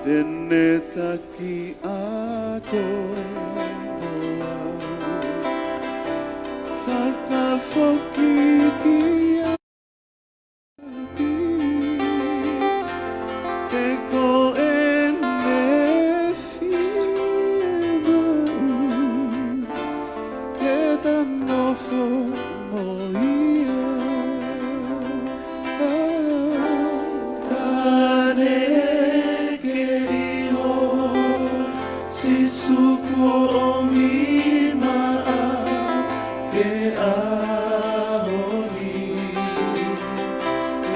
Tene taki a koe moa whakafoki ki api ke koe ne whie mau ke tanofo mo ia kane ke ilo si suko o mina ke ahoni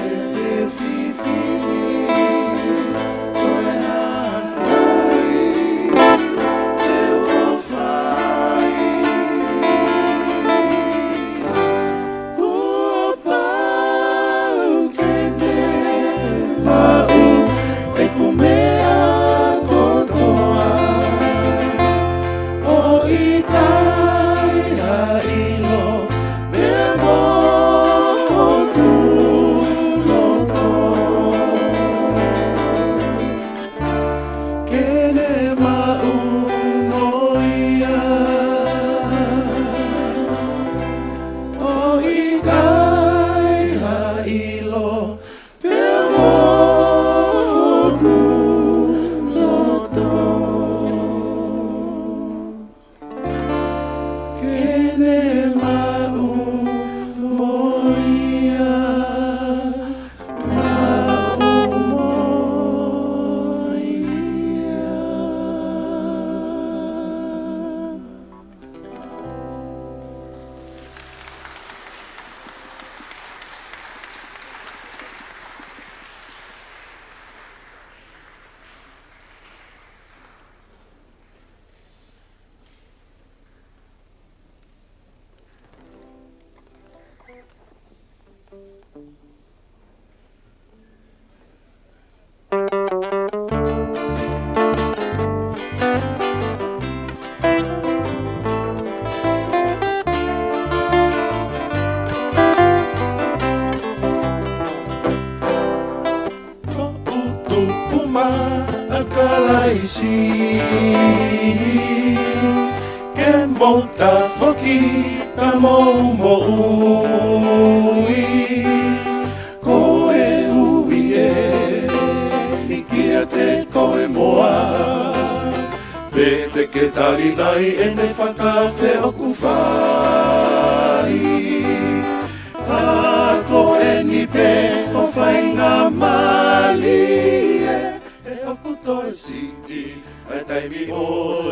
e te whiwhiri koe hanai te wawhai kua pau kene pau e kumea kotoa o i kai hailo me moku loto kene mau moia o i kai hailo me moku loto kene mau moia mau moia Puma akalaisi ke mota foki ka moumoi koe hui e nikia te koe moa pete ke talinai e ne whakawhe o kuwhai ka koe ni pe o whainga mali e oku toe si i ai taimi o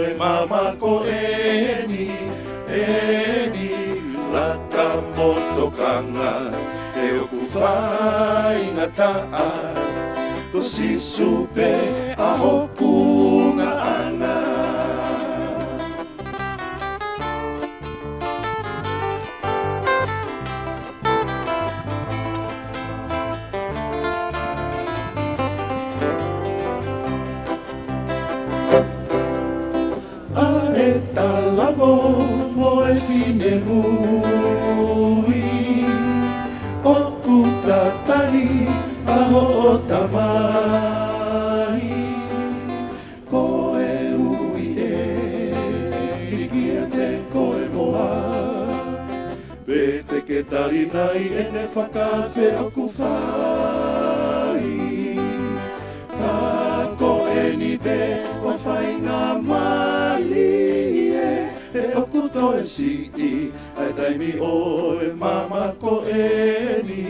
e mama ko eni laka motokanga e oku whainga taa ko si supe a hoku nga anga e talavo mo e fine mui o kutatari a ho tamai ko e ui e hikia te koe moa pete ke tarinai e ne whakawhe o kuwhai ka koe ni pe o whainga mali e oku toe si i ai taimi o e mama ko eni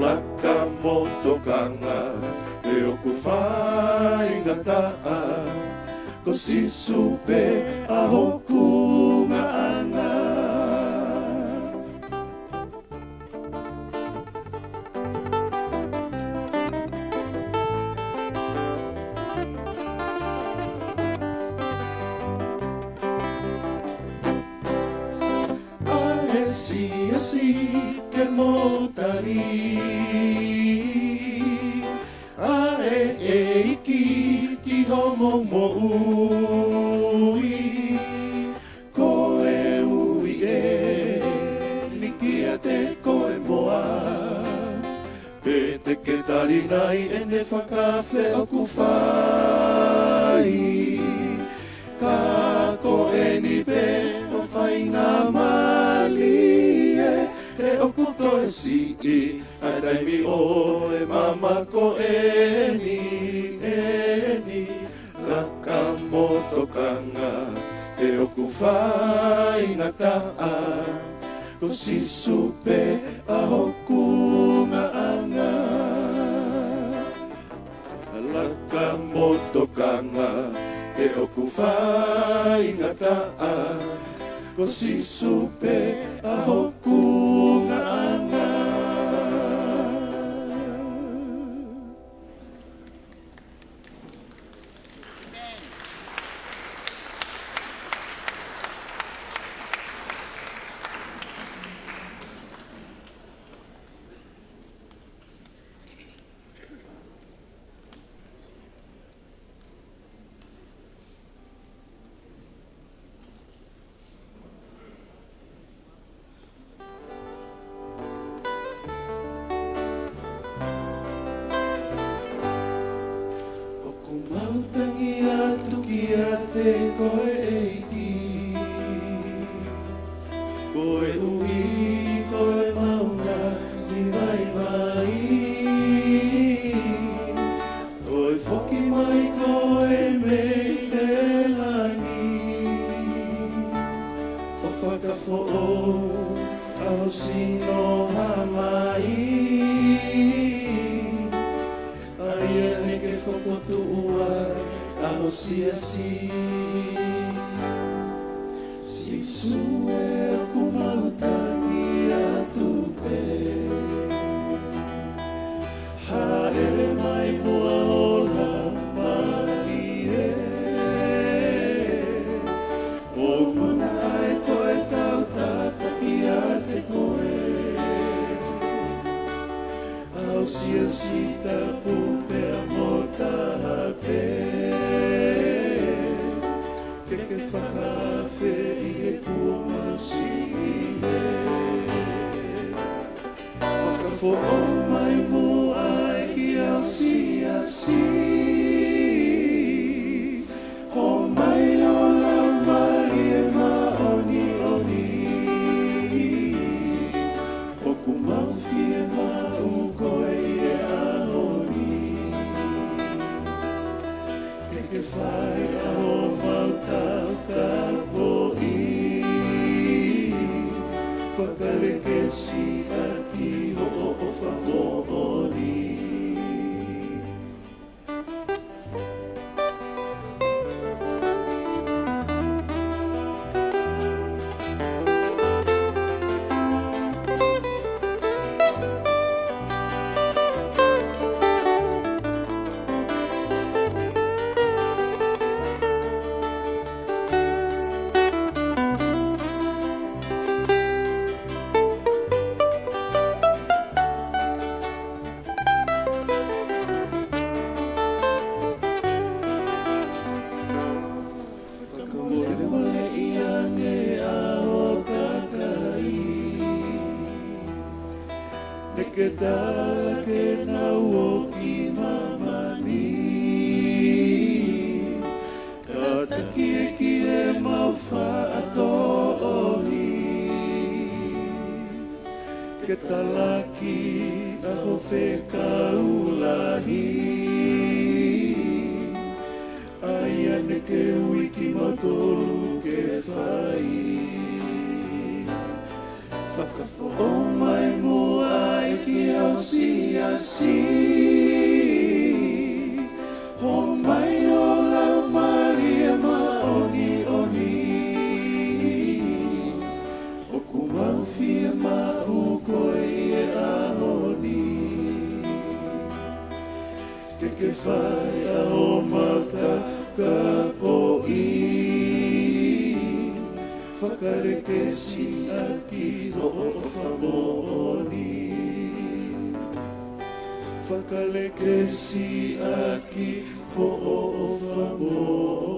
laka motokanga e oku whainga taa ko si supe a hoku nga anga si ke motari a iki ki homo mo ui ko e ui e nikia te koe moa pete ke tari ngai ene whakawhi o ku whai. Ka ko e ni pe o whai ngā mali e o ku toi si I a taimi o e mama ko e ni laka motokanga e o ku whai ngata a ko si supe a hoku ngā anga laka motokanga e o ku whai ngata a ko si supe a hoku ngā anga. Koe eiki, koe uhi, koe maunga, ni mai mai. Koe whoki mai, koe mei te langi. O whakawho o, au sino hamai. Ai ane ke whakotu ua, au si. Si sue aku mau tangi atu pe haere mai mua ola mali e o muna ai toe tau tataki a te koe au si tapu pe mota pe ke whakawhi I e kua masi e whakawho o mai mua ki au si o mai o lau mari e maoni o ku mawhi e mau koe I e ahoni ke whai a o mau whakaleke si aki o whamooni. Ke tala ke nau o ki mamani ka taki e ki e mau whaatohi ke talaki a ho whekaulahi ai ane ke wiki mautolu ke whai whakawho o mai mua ki au si ho mai o lau mari e maoni o ku mawhi e mau koe I e ahoni ke whai a o mauta ka po'i whakareke si aki o whamoni whakaleke si aki ho o whamoni.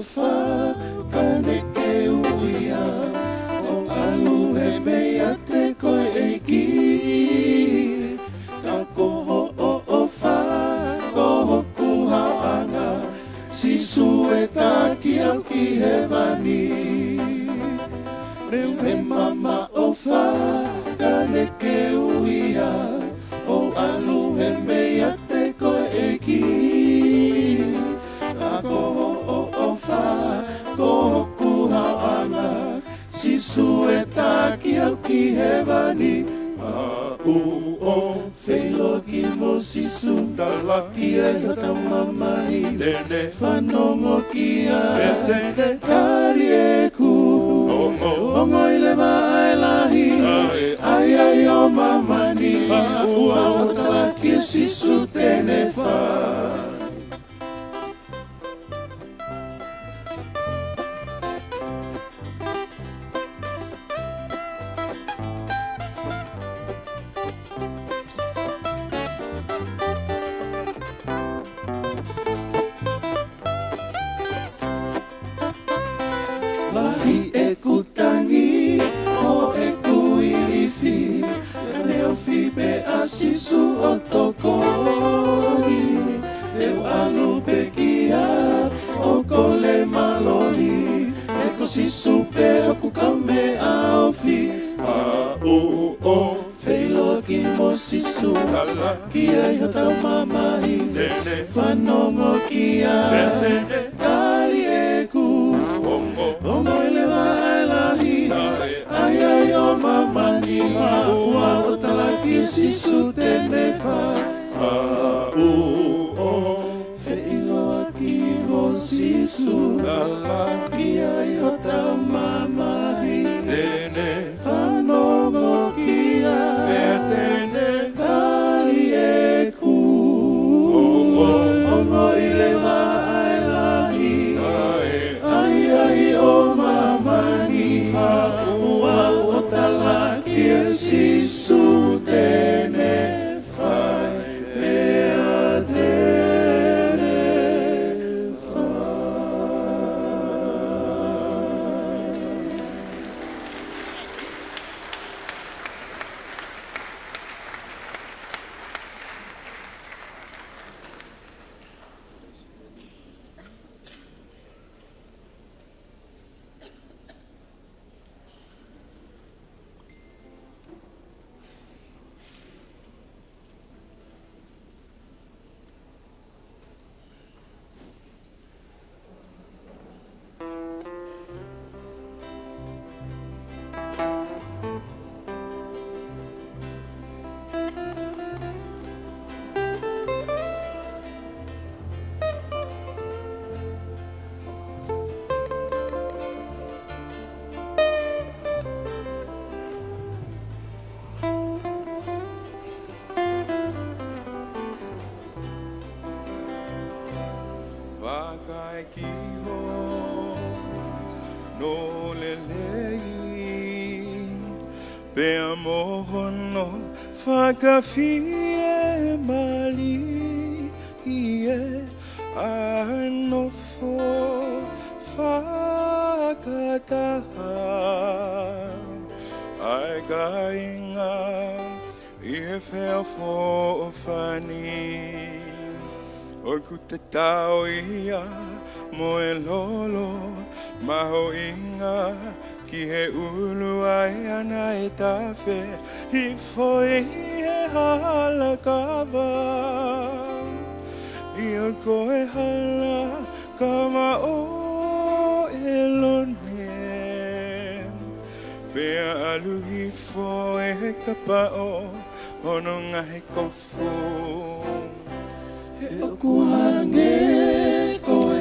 ofa kane ke uia o alu he mea te koe eiki ka koho o ofa koho kuhaanga sisu e taki au ki he mani reu he mama ofa kane ke uia o alu he mea te koe eiki ka koho o ofa koho kuhaanga sisu e taki au ki he mani o feilo ki mo sisu ki e hota mamahi whanongo ki a kari e ku ongo i le mai lahi ai ai o mamani ua hota ki sisu tene wha Lahi e kutangi, o e kuilifi, e leo fibe a sisu o tokoni, leo alu pekia, o kole maloli, e ko sisu pe o kukame a ofi, a o feilo ki mo sisu, ki e hota mamahi, whanongo ki a, kari e ku, ongo i le mai lahi ai ai o mamani ua o talaki sisu tene wha o fe'iloa ki mo sisu ki ai o tau mamahi whanongo ki a kari e ku ongo i le mai lahi ai o mamani ua o talaki e sisu tene whai mea tene Wakai ki ho no lelei Pea mohono whakawhie mali ie anofo whakataha ai ka inga ie whea fo whani O kute tau ia mo e lolo maho inga ki he ulu ai ana e tawhe I foi e hala kawa I o koe hala kama o e lone Pea alu I foi e kapao ono ngahe kofu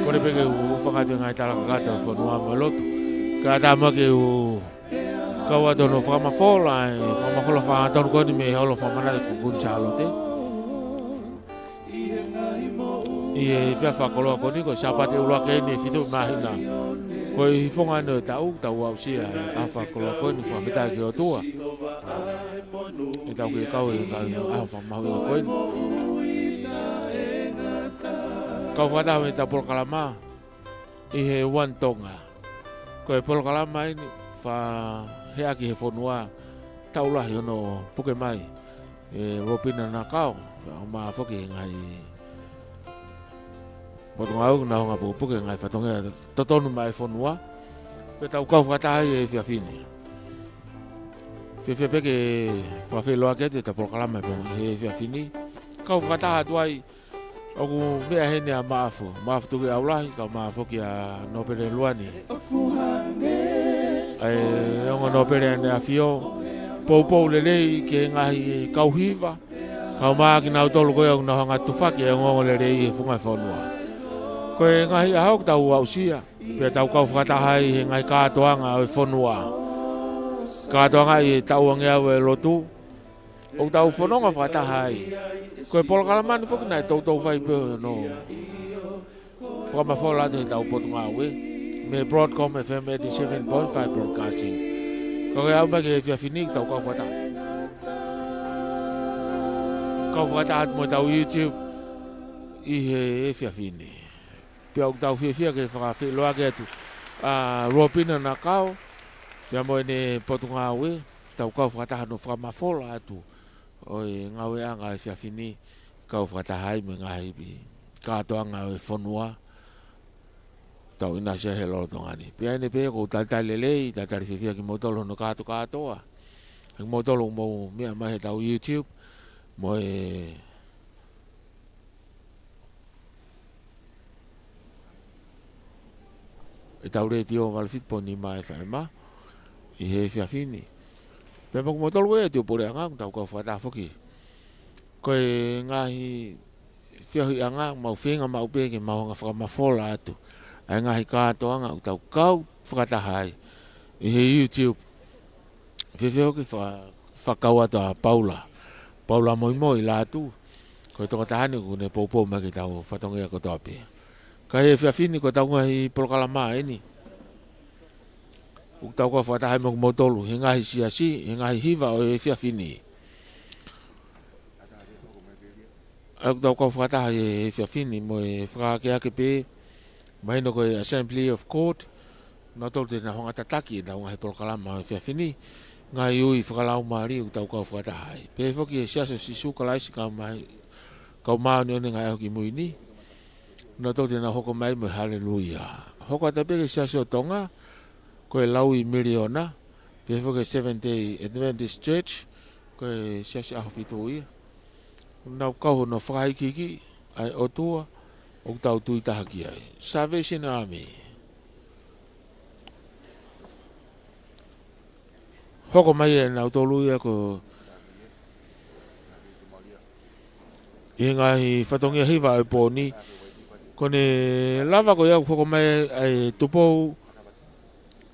Kore peke u whakate ngai talaka kata whanua malotu. Ka tama ke u kaua tono whakamafola whakatonu koni me holo whamana e kukuncha alote. I e whia whakoloa koni ko sapate ula kene fitu mahina. Ko I whonga no tau au sia a whakoloa koni whawhita ki o tua. E tau ke kau e kau a whamahu o koni. Kau whata me ta por kalama I he wan tonga. Ko e polo kalama ini fa he aki he fonua taulahi ono puke mai. E ropina na kao. O maa foki ngai Boto ngau na honga puke ngai fatonga totonu mai fonua. Pe tau kau whakatahi e whiawhini. Whiawhia peke whawhi loa kete ta polo kalama e whiawhini. Kau whakataha tuai oku mea hene a maafu. Maafu tuke aulahi kau maafu ki a nopere luani. Ai onga nopere ane a fio. Pou lelei ke ngahi kau hiva. Kau maa ki nau tolu koe na hanga tufaki e ngongo lelei e funga whanua. Koe ngahi ahok tau ausia. Pea tau kau whakatahai he ngai kātoanga o e whanua. Kātoanga i tau angea o e lotu. O tau whanonga whakatahai. Koe polo kalamani whoki nai tau whai peo no. Whakamawhola te tau potu ngā ue. Me Broadcom FM 87.5 Broadcasting. Koe au mai ke he whiawhini tau kau whakatahai. Kau whakatahat mo tau YouTube I he whiawhini. Pia o tau whiawhia ke whakawhi loa ke atu. Ropina na kau. Pia mo ene potu ngā ue. Tau kau whakatahat no whakamawhola atu. Oi ngawe anga e whiawhini. Kau whakatahai me ngahi bi. Kātoa ngā e whanua. Tau ina sea he loro tongani. Pia ene pe ko tatai lelei. Tatari whiawhia ki motolo no kātoa. Ki motolo mo mea mai he tau YouTube. Mo e tau reti o malfit po ni mai whaema I he whiawhini. Pea moku mo tolu e te opore anga tau kau whakata whoki. Koe ngahi whiahui anga mau whenga mau peke mau hanga whakamawhola atu. Ai ngahi kātoanga o tau kau whakatahai I he YouTube. Whiawhia hoki whakau atu a Paula moi la atu. Koe toka tahani ko ne poupou mai ki tau whatongia ko tope. Ka he whiawhini ko tau ngahi polokalama eni. Uk tau ka whakatahi moku motolu. He ngahi siasi, he ngahi hiva o he whiawhini. Uk tau ka whakatahi he whiawhini mo e whakakeake pe. Mahino ko e Assembly of Court. Nā tolu te na honga tataki e tau ngahi polokalama o he whiawhini. Ngai ui whakalau maari uk tau kau whakatahi. Pe whoki he siaso sisu kalaisi kau maa ni one ngai hoki muini. Nā tau te na hoko mai mo hallelujah. Hoko ata peke siaso tonga. Koe lau I miliona. Pe whoki Seventh-day Adventist Church. Koe siaso aho fitu ia. Nau kau no whakaikiki. Ai otua. Uk tau tuitahaki ai. Salvation Army. Hoko mai e nau tolu ia ko I ngahi whatongia hiva e pōni. Ko ne lava ko iau hoko mai e Tupou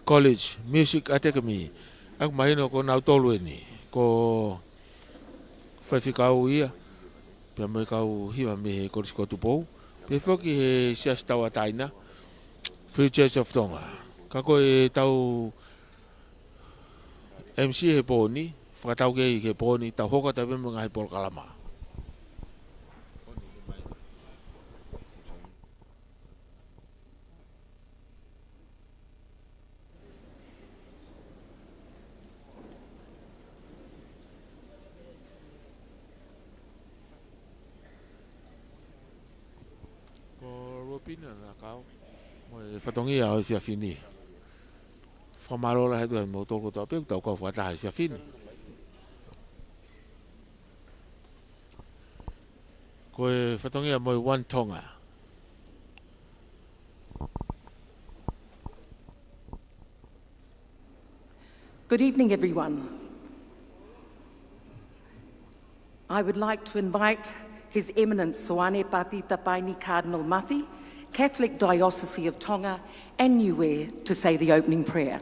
College Music Academy. Aku mahino ko nau tolu e ni. Ko whaiwhikau ia. Pia mai kau hiva me he korisi ko Tupou. Pia whoki he sias tawa taina. Free Church of Tonga. Kako e tau MC he pōni, whakatau ke I he pōni, tau hoka tawe mga he polo kalama. Ko ropina na kau, mo e whatongia o sia whini. Whamarola he tuai mo toko toa pēku tau kau whakataha sia whini. Ko e whatongia mo I one tonga. Good evening, everyone. I would like to invite His Eminence Soane Pati Tapaini Cardinal Mathi, Catholic Diocese of Tonga and Niue to say the opening prayer.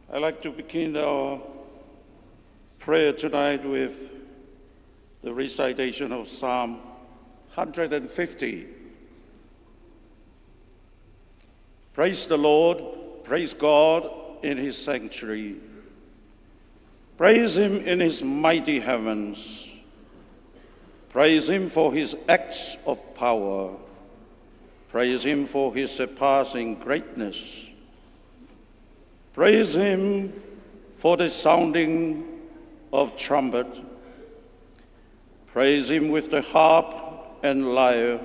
I'd like to begin our prayer tonight with the recitation of Psalm 150. Praise the Lord, praise God in his sanctuary. Praise him in his mighty heavens. Praise him for his acts of power. Praise him for his surpassing greatness. Praise him for the sounding of trumpet. Praise him with the harp and lyre.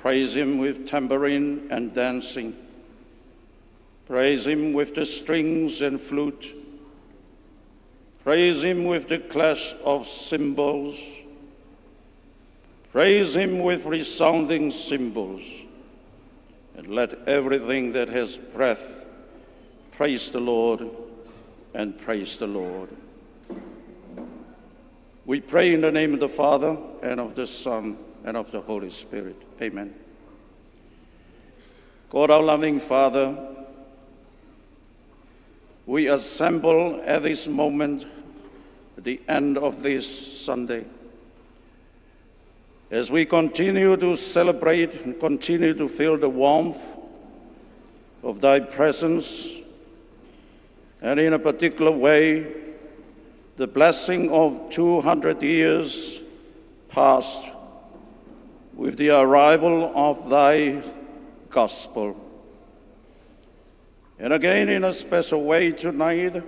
Praise him with tambourine and dancing. Praise him with the strings and flute. Praise him with the clash of cymbals. Praise him with resounding cymbals. And let everything that has breath praise the Lord and praise the Lord. We pray in the name of the Father and of the Son and of the Holy Spirit. Amen. God, our loving Father, we assemble at this moment, at the end of this Sunday, as we continue to celebrate and continue to feel the warmth of thy presence, and in a particular way, the blessing of 200 years past with the arrival of thy gospel. And again, in a special way tonight,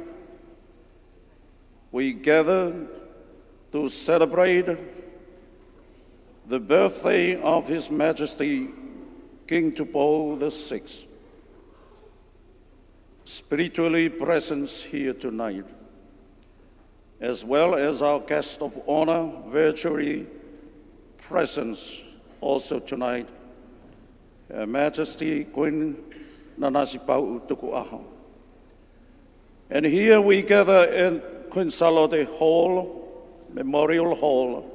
we gather to celebrate the birthday of His Majesty King Tupou VI, spiritually present here tonight, as well as our guest of honor, virtually present also tonight, Her Majesty Queen Nanasipau Tukuaho. And here we gather in Queen Salote Hall, Memorial Hall,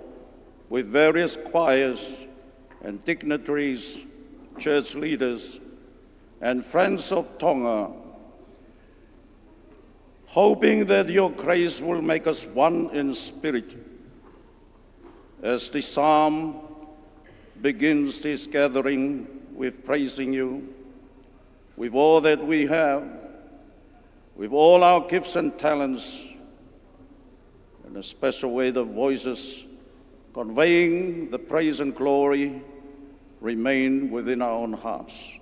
with various choirs and dignitaries, church leaders, and friends of Tonga, hoping that your grace will make us one in spirit. As the psalm begins this gathering with praising you, with all that we have, with all our gifts and talents, in a special way the voices conveying the praise and glory remain within our own hearts.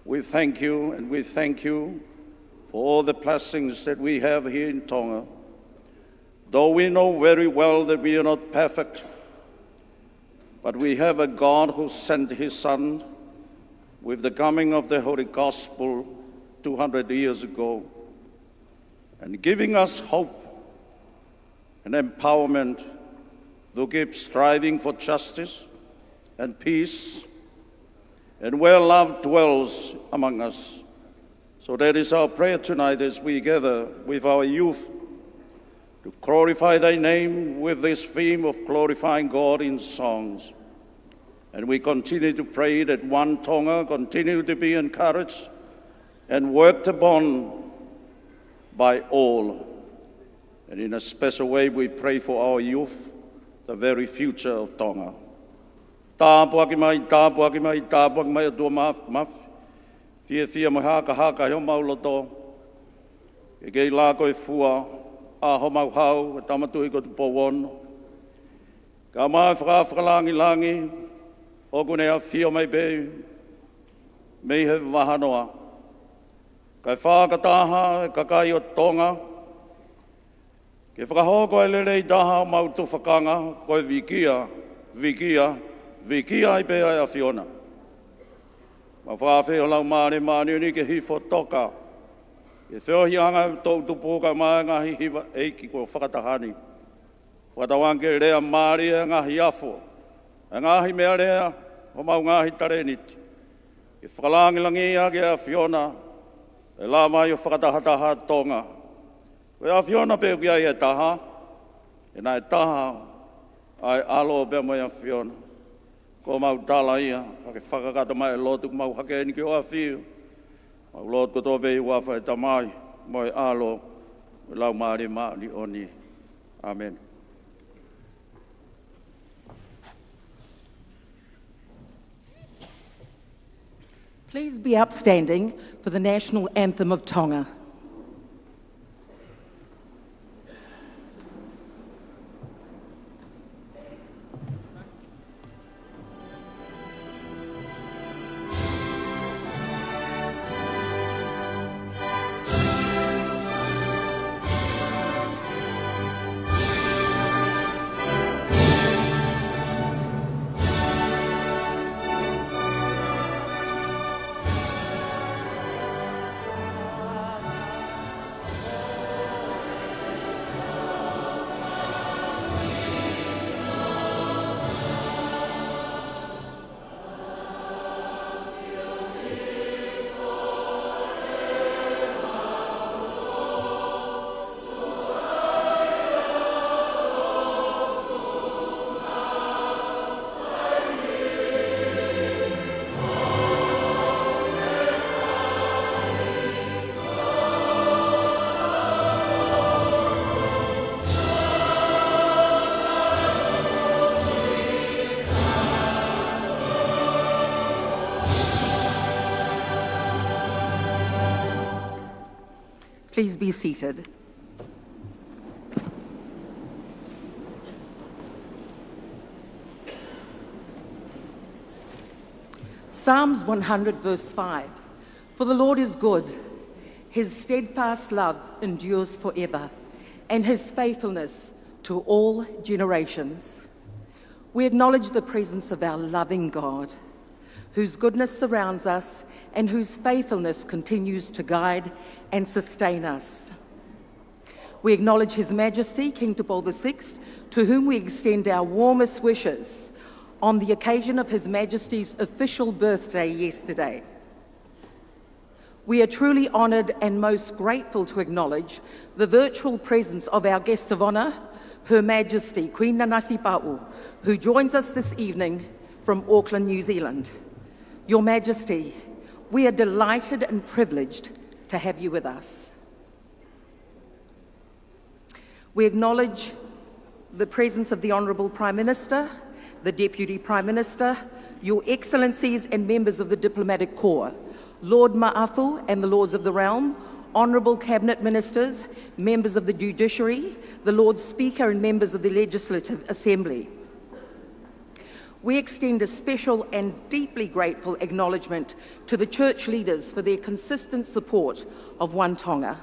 We thank you, and we thank you for all the blessings that we have here in Tonga. Though we know very well that we are not perfect, but we have a God who sent His Son with the coming of the Holy Gospel 200 years ago, and giving us hope and empowerment to keep striving for justice and peace, and where love dwells among us. So that is our prayer tonight as we gather with our youth to glorify thy name with this theme of glorifying God in songs. And we continue to pray that One Tonga continue to be encouraged and worked upon by all. And in a special way, we pray for our youth, the very future of Tonga. Tāpuaki mai, tāpuaki mai, tāpuaki mai atua maf. Fia mai haka heo mauloto. E kei lā koe fua, a ho mau hau, e tamatui ko tupo wono. Ka mai whakalangi, o kune a fia mai be, mei he wahanoa. Kai whakataha, e kakai o Tonga, ke whakahoko e lelei taha mau tu whakanga, koe vikia i pēa e a Fiona. Ma whawhi o lau maani ni ke hifo toka. Ke whiohi anga tau tupu ka mai ngahi hiwa eiki ko whakatahani. Whakatawange rea maari e ngahi afo. E ngahi mea rea o mau ngahi tareniti. Ke whakalangi a ke a Fiona, e la mai o whakatahataha Tonga. Koe a Fiona pe kia i e taha, e nai taha ai alo pe mai a Fiona. Ko mau tala ia, ke whakakata mai e lotu mau hake ni ki o a whiu. Mau lotu ko tō pei ua whai tamai, moi alo, lau maari oni. Amen. Please be upstanding for the national anthem of Tonga. Please be seated. Psalms 100 verse 5. For the Lord is good, his steadfast love endures forever, and his faithfulness to all generations. We acknowledge the presence of our loving God, whose goodness surrounds us and whose faithfulness continues to guide and sustain us. We acknowledge His Majesty, King Tupou VI, to whom we extend our warmest wishes on the occasion of His Majesty's official birthday yesterday. We are truly honoured and most grateful to acknowledge the virtual presence of our guest of honour, Her Majesty Queen Nanasi Pa'u, who joins us this evening from Auckland, New Zealand. Your Majesty, we are delighted and privileged to have you with us. We acknowledge the presence of the Honourable Prime Minister, the Deputy Prime Minister, Your Excellencies and members of the Diplomatic Corps, Lord Ma'afu and the Lords of the Realm, Honourable Cabinet Ministers, members of the Judiciary, the Lord Speaker and members of the Legislative Assembly. We extend a special and deeply grateful acknowledgement to the church leaders for their consistent support of One Tonga.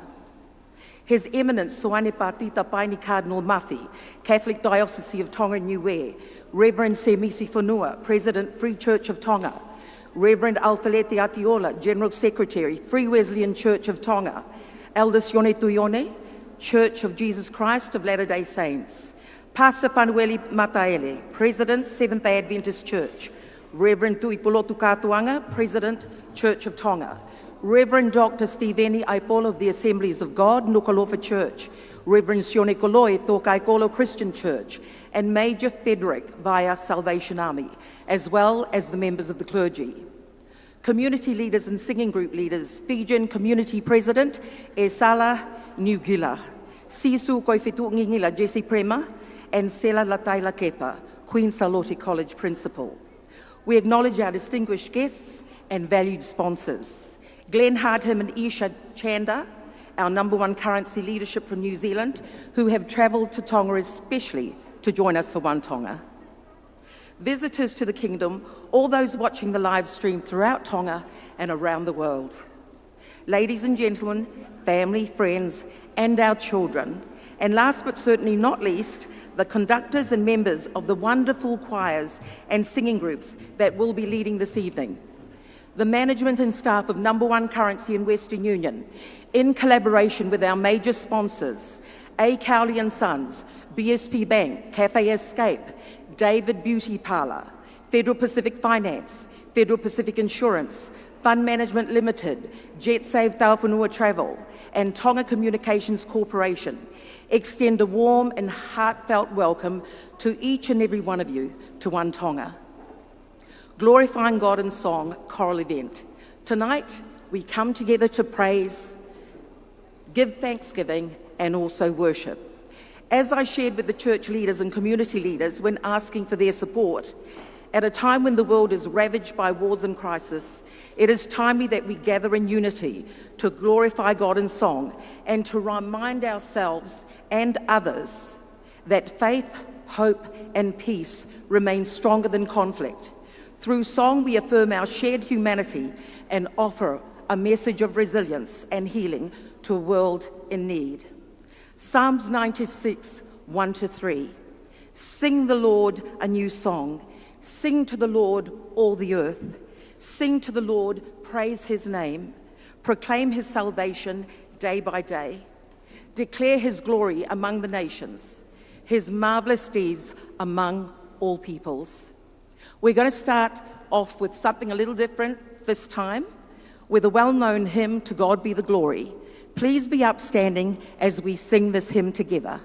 His Eminence Soane Pāti Tapaini Cardinal Mafi, Catholic Diocese of Tonga Niue, Reverend Semisi Whanua, President Free Church of Tonga, Reverend Alfalete Atiola, General Secretary, Free Wesleyan Church of Tonga, Elder Sione Tuione, Church of Jesus Christ of Latter-day Saints, Pastor Fanueli Mataele, President, Seventh-day Adventist Church, Reverend Tuipolotu Katuanga, President, Church of Tonga, Reverend Dr. Steveni Aipolo of the Assemblies of God, Nukalofa Church, Reverend Sione Koloi, Tokaikolo Christian Church, and Major Frederick via Salvation Army, as well as the members of the clergy. Community leaders and singing group leaders, Fijian Community President, Esala Nugila, Sisu Koifetu Ngingila Jesse Prema, and Sela Lataila Kepa, Queen Saloti College Principal. We acknowledge our distinguished guests and valued sponsors. Glenn Hardham and Isha Chanda, our #1 currency leadership from New Zealand, who have travelled to Tonga especially to join us for One Tonga. Visitors to the Kingdom, all those watching the live stream throughout Tonga and around the world. Ladies and gentlemen, family, friends, and our children, and last but certainly not least, the conductors and members of the wonderful choirs and singing groups that will be leading this evening. The management and staff of #1 Currency and Western Union, in collaboration with our major sponsors, A. Cowley and Sons, BSP Bank, Cafe Escape, David Beauty Parlour, Federal Pacific Finance, Federal Pacific Insurance, Fund Management Limited, JetSave Tauwhanua Travel, and Tonga Communications Corporation, extend a warm and heartfelt welcome to each and every one of you to One Tonga. Glorifying God in Song choral event. Tonight, we come together to praise, give thanksgiving, and also worship. As I shared with the church leaders and community leaders when asking for their support, At a time when the world is ravaged by wars and crisis, it is timely that we gather in unity to glorify God in song and to remind ourselves and others that faith, hope, and peace remain stronger than conflict. Through song, we affirm our shared humanity and offer a message of resilience and healing to a world in need. Psalms 96, 1-3. Sing the Lord a new song. Sing to the Lord, all the earth. Sing to the Lord, praise his name. Proclaim his salvation day by day. Declare his glory among the nations, his marvelous deeds among all peoples. We're going to start off with something a little different this time, with a well-known hymn, To God Be the Glory. Please be upstanding as we sing this hymn together.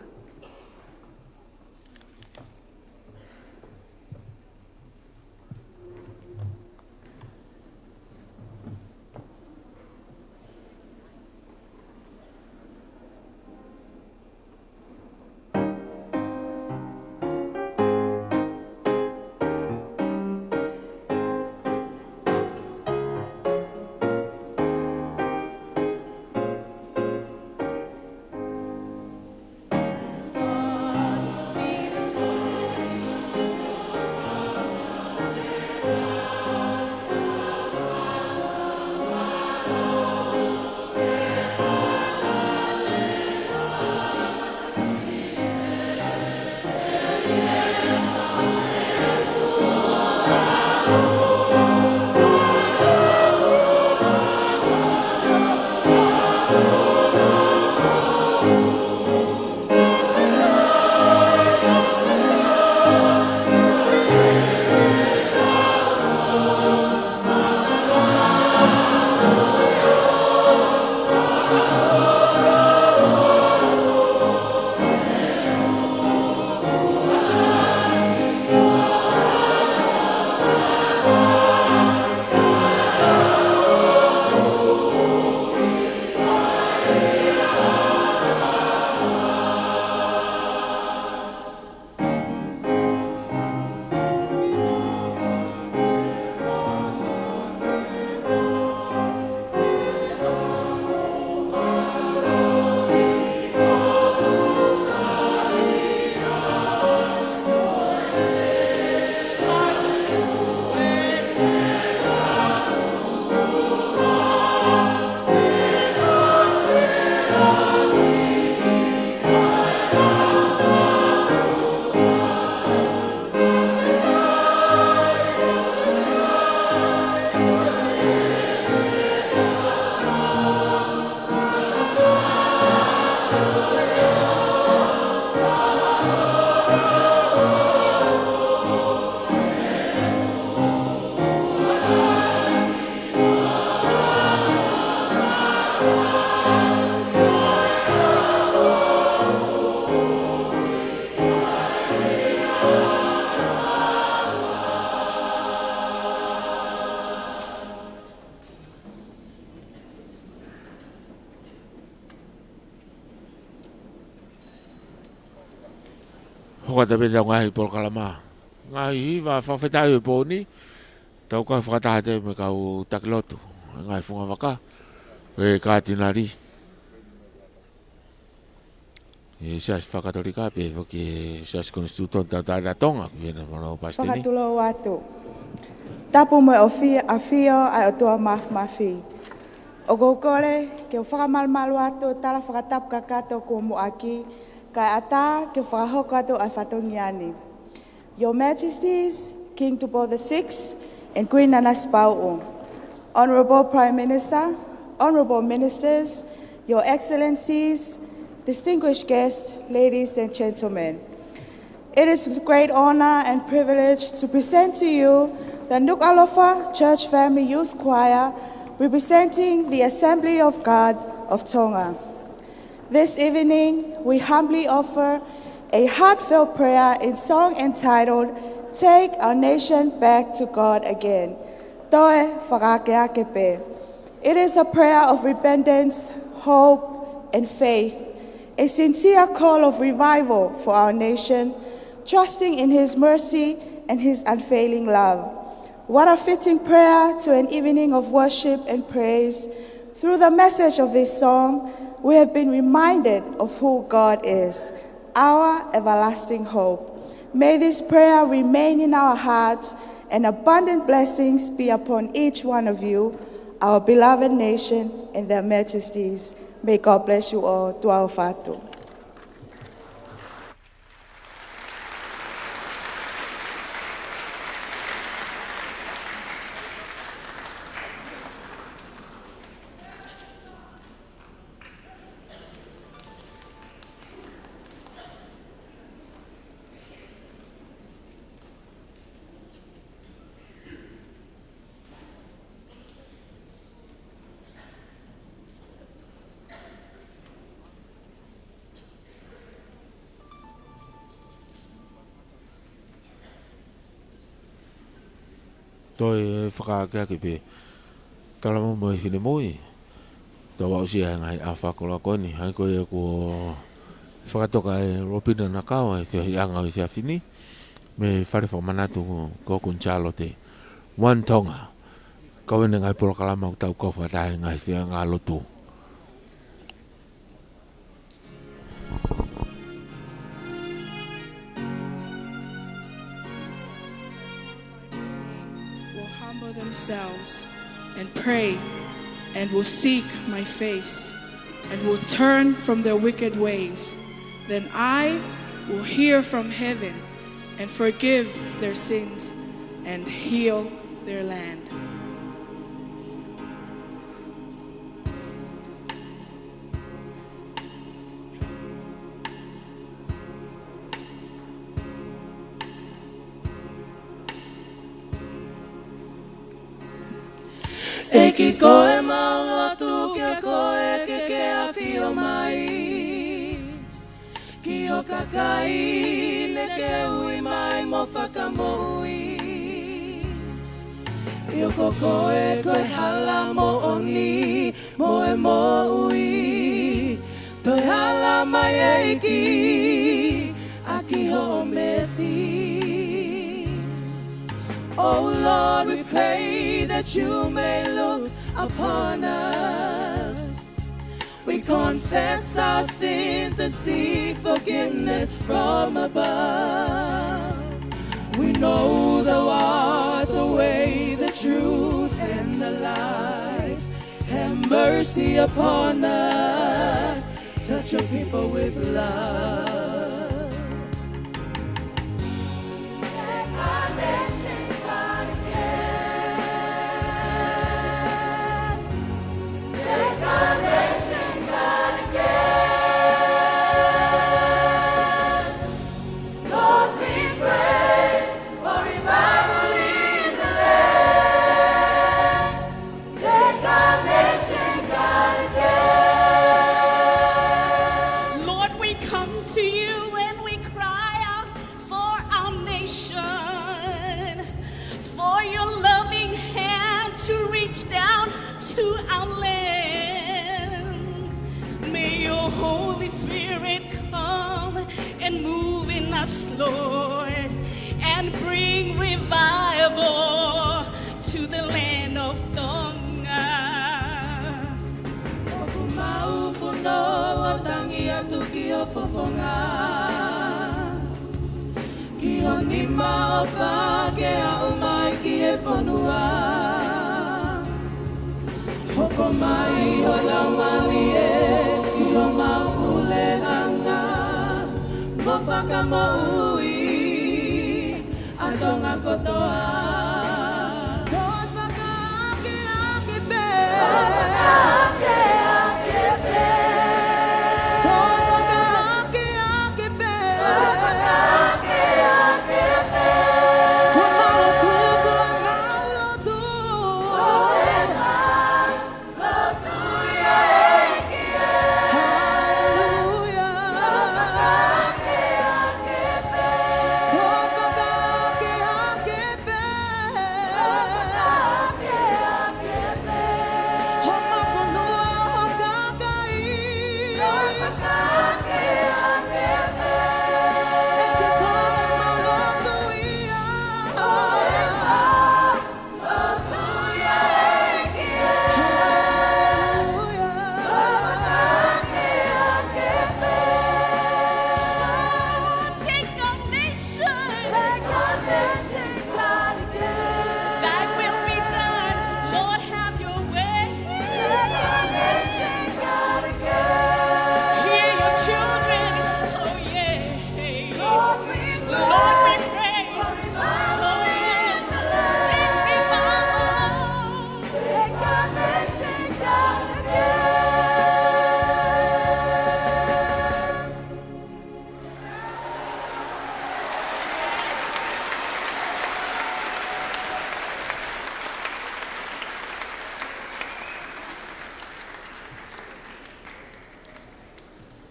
Hoka te ngahi por kalama. Ngahi va whawhetai o pōni. Tau kai whakatahate me kau takilotu. Ngahi whunga waka. E kā tinari. E sias whakatorika pe whoki sias konstituton tata tonga. Viena mono pastini. Whakatulo watu. Tapu mo o fio ai o tua mafi. O goukore ke o whakamalmalu atu tala whakatapu kakato kua mo aki. Kai ata ke whakahoko atu ai whatongiani. Your Majesties, King Tupo VI and Queen Nana Spau'u, Honorable Prime Minister, Honorable Ministers, Your Excellencies, distinguished guests, ladies and gentlemen. It is with great honor and privilege to present to you the Nuk'alofa Church Family Youth Choir representing the Assembly of God of Tonga. This evening, we humbly offer a heartfelt prayer in song entitled, Take Our Nation Back to God Again. Toe whakakeakepe. It is a prayer of repentance, hope, and faith, a sincere call of revival for our nation, trusting in His mercy and his unfailing love. What a fitting prayer to an evening of worship and praise. Through the message of this song, we have been reminded of who God is, our everlasting hope. May this prayer remain in our hearts and abundant blessings be upon each one of you, our beloved nation and their majesties. May God bless you all. Tuau fatu. Tôi whakaakea ki pe. Tala mo mo whine moi. Tau wau si ngai a whakola koni. Hai koe ko whakatoka e ropina na kawa e whia anga o whia whini. Me whare whamanatu ko kunchalo te. One Tonga. Kawene ngai polo kalama o tau kofa tae ngai whia ngā lotu. Themselves and pray and will seek my face and will turn from their wicked ways, then I will hear from heaven and forgive their sins and heal their land. Eki koe maunga tu kia koe ke a whio mai. Ki o kakai ne ke ui mai mo whakamoi. I o koe koe hala mo oni mo e mo ui. Toi hala mai eiki a ki ho mesi. Oh Lord, we pray that you may look upon us. We confess our sins and seek forgiveness from above. We know thou art the way, the truth, and the life. Have mercy upon us. Touch your people with love. Lord, and bring revival to the land of Tonga. Okumau puno o tangi atu ki o fofonga. Ki o nima o whake a umai ki e whanua. Hoko mai o laumali e ki o maupule anga. Mo whakamaui a tonga kotoa. Mo whakaake ake pe. Mo whakaake ake pe. Mo whakaake ake pe. Mo whakaake ake pe. Ko maulotu, ko maulotu. Ko e mai, lotu ia eki e. Hallelujah. Mo whakaake ake pe.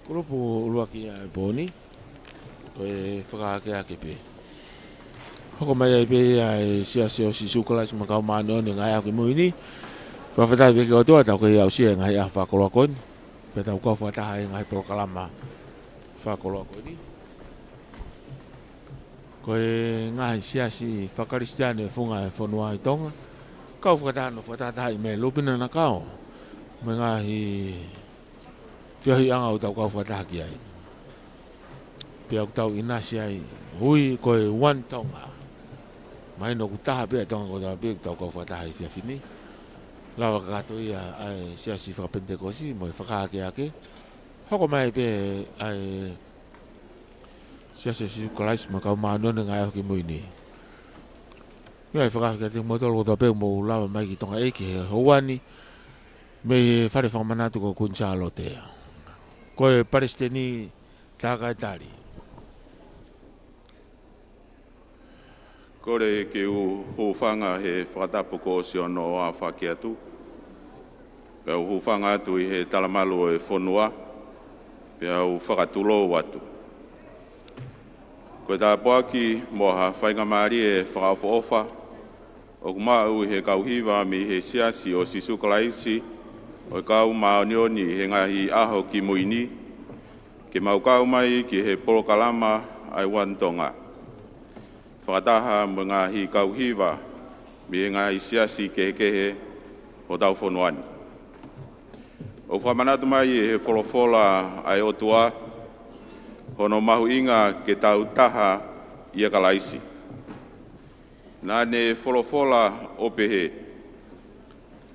Grupo ulua ki ai boni. E whakaake ake pe. Hoko mai ai pe ai sia o si sukalais makau mano ni ngai aki muini. Whawhetai peke o tua tau kei au sia ngai a whakoloa koini. Pe tau kau whataha ngai prokalama whakoloa koini. Koe ngai sia si whakaristiane funga e whanua i tonga. Kau whakataha no whakataha i me lupina na kau. Me ngahi whiahi anga o tau kau whakataha ki ai. Pe au tau inasi ai hui koe one tonga. Mai no kutaha pe tonga ko tau pe tau kau whakataha i whiawhini. Lawa kakato ia ai sia si whakapentekosi mo i whakaake ake. Hoko mai pe ai sia si kalais makau maanone ngai hoki muini. Ia i whakaake te motolo ko tau pe mo lawa mai ki tonga eke houani. Me whare whakamanatu ko kunsalo te. Koe Palestini tākai tari. Kore ke u hufanga he whakatapu ko si ono a whaki atu. Pe u hufanga atu i he talamalu e whonua. Pe au whakatulo atu. Koe tā poaki moha whainga maari e whakawha ofa. O kumau he kauhiwa mi he siasi o sisukalaisi. O kau maonioni he ngahi aho ki muini. Ke mau kau mai ki he polokalama ai wantonga. Whakataha mo ngahi kauhiwa mi he ngahi siasi kehekehe o tau whonuani. O whamanatu mai he wholofola ai otua. Hono mahu inga ke tau taha ia kalaisi. Nane wholofola o pehe.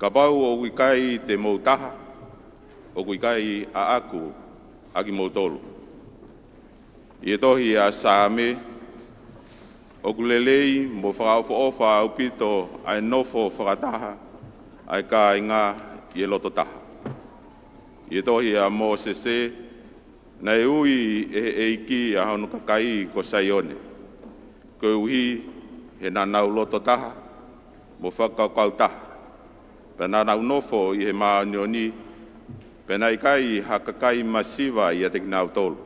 Ka pau o wikai te moutaha, o wikai a aku aki moutolu. I tohi a saame, o kulelei mo whakaofa au pito ai nofo whakataha, ai ka inga i loto taha. I tohi a mo sese, nei ui e eiki a honu kakai ko saione. Ko uhi he nanau loto taha, mo whakaukau taha. Pena nau nofo i he maanioni, pena i kai hakakai masiva i a te kinau tolu.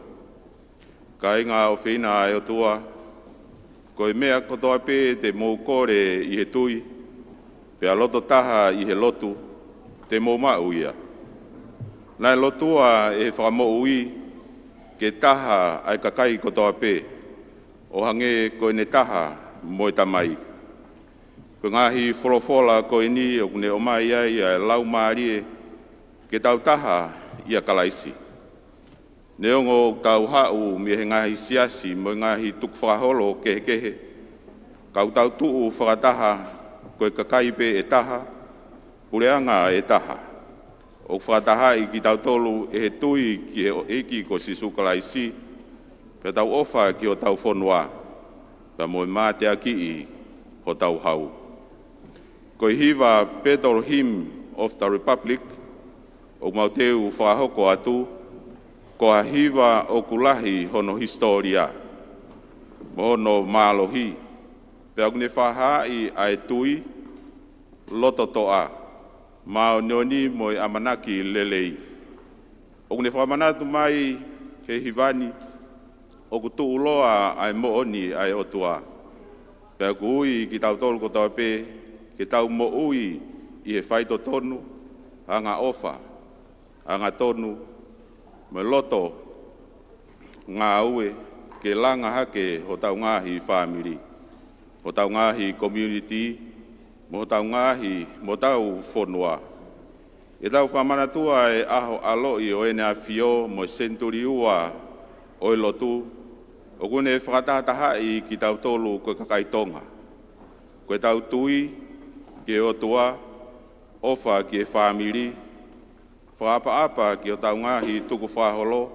Kai ngā o whina e o tua, ko i mea kotoa pē te mou kore i he tui, pe a loto taha i he lotu, te mou mau ia. Nai lotua e whakamou i, ke taha ai kakai kotoa pē, o hange ko ne taha mo i tamai. Ko ngahi wholofola ko ini o kune o mai ai a lau maarie ke tau taha i a kalaisi. Neongo tau hau mi he ngahi siasi mo ngahi tuk whakaholo kehe. Kau tau tuu whakataha ko e kakaipe e taha, pureanga e taha. O whakataha i ki tau tolu e he tui ki he o eki ko sisu kalaisi, pe tau ofa ki o tau whonua, pe mo i mate aki i ho tau hau. Ko hiva Pedro Hymn of the Republic, o mauteu whahoko atu, ko hiva o kulahi hono historia, mohono malohi, pe agne whahai ai tui, loto toa, mao nioni moi amanaki lelei. Ogne whamanatu mai he hivani, o kutu uloa ai mooni ai otua, pe kui ki tau tolu ko tau pe, ke tau mo ui i he whaito tonu, anga ofa, anga tonu, me loto ngā ue ke langa hake ho tau ngahi family, ho tau ngahi community, mo tau ngahi mo tau whonua. E tau whamanatua e aho aloi o ene a fio mo senturi ua o i lotu, o kune whakatataha i ki tau tolu koe kakaitonga. Koe tau tui, ke o tua, ofa ki e whamiri, whaapa-apa ki o tau ngahi tuku whaholo,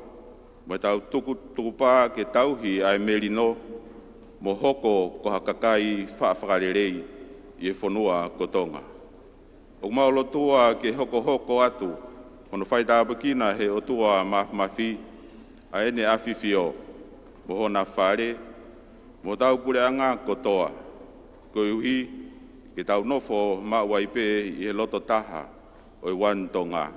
mo tau tuku pā ke tauhi ai merino, mo hoko ko hakakai whaafakarerei i e whonua ko tonga. O maolo tua ke hoko atu, hono whaitapakina he o tua mafi, a ene awhiwhio, mo hona whare, mo tau pureanga ko toa, ko iuhi, ke tau nofo mawaipe i he loto taha o i wan tonga,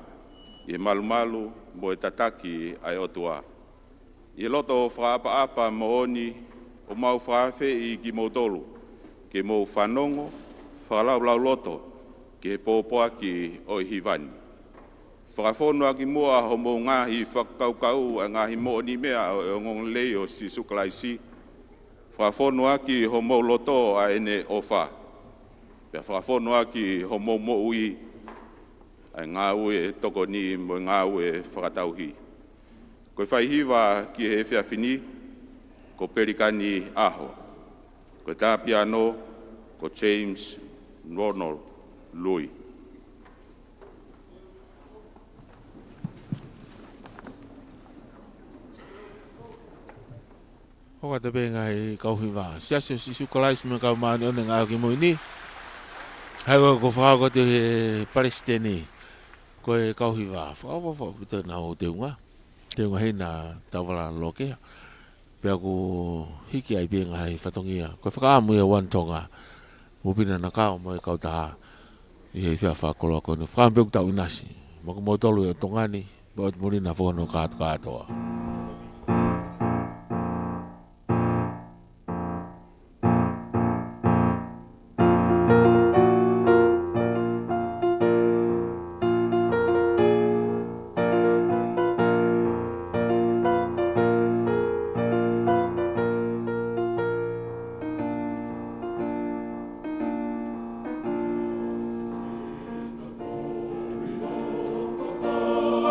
i he malumalu, mo e tataki ai otua. I loto whaapa mo oni o mau whaafe i ki mo tolu, ke mo whanongo, whalau loto, ke pōpoa ki o i hiwani. Whakawhonua ki mua ho mo ngahi whakaukau a ngahi mo ni mea o ngong lei o si sukalaisi. Whakawhonua ki ho mo loto a ene o wha. Pea whakawhonua ki ho mo ui a ngā ue toko ni mo ngā ue whakatauhi. Koe whaihiwa ki he whiawhini, ko Perikani aho. Ko Tapiano, ko James Ronald Louis. Hoka te benga i kauhiwa. Siasio si sukalais me kau maani o ngā ki moini. Hai ko whakako te he Palestini. Ko e kauhiwa. Whakawawha pita nā o te unga. Te unga hei nā tawala lokea. Pea ko hiki ai benga hei whatongia. Ko whakaamu ia wan tonga. Mupina na kao mo e kautaha. I hei whia whakoloa kone. Whakaambeu tau inasi. Moko mo tolu e tongani. Baut murina whono katoa.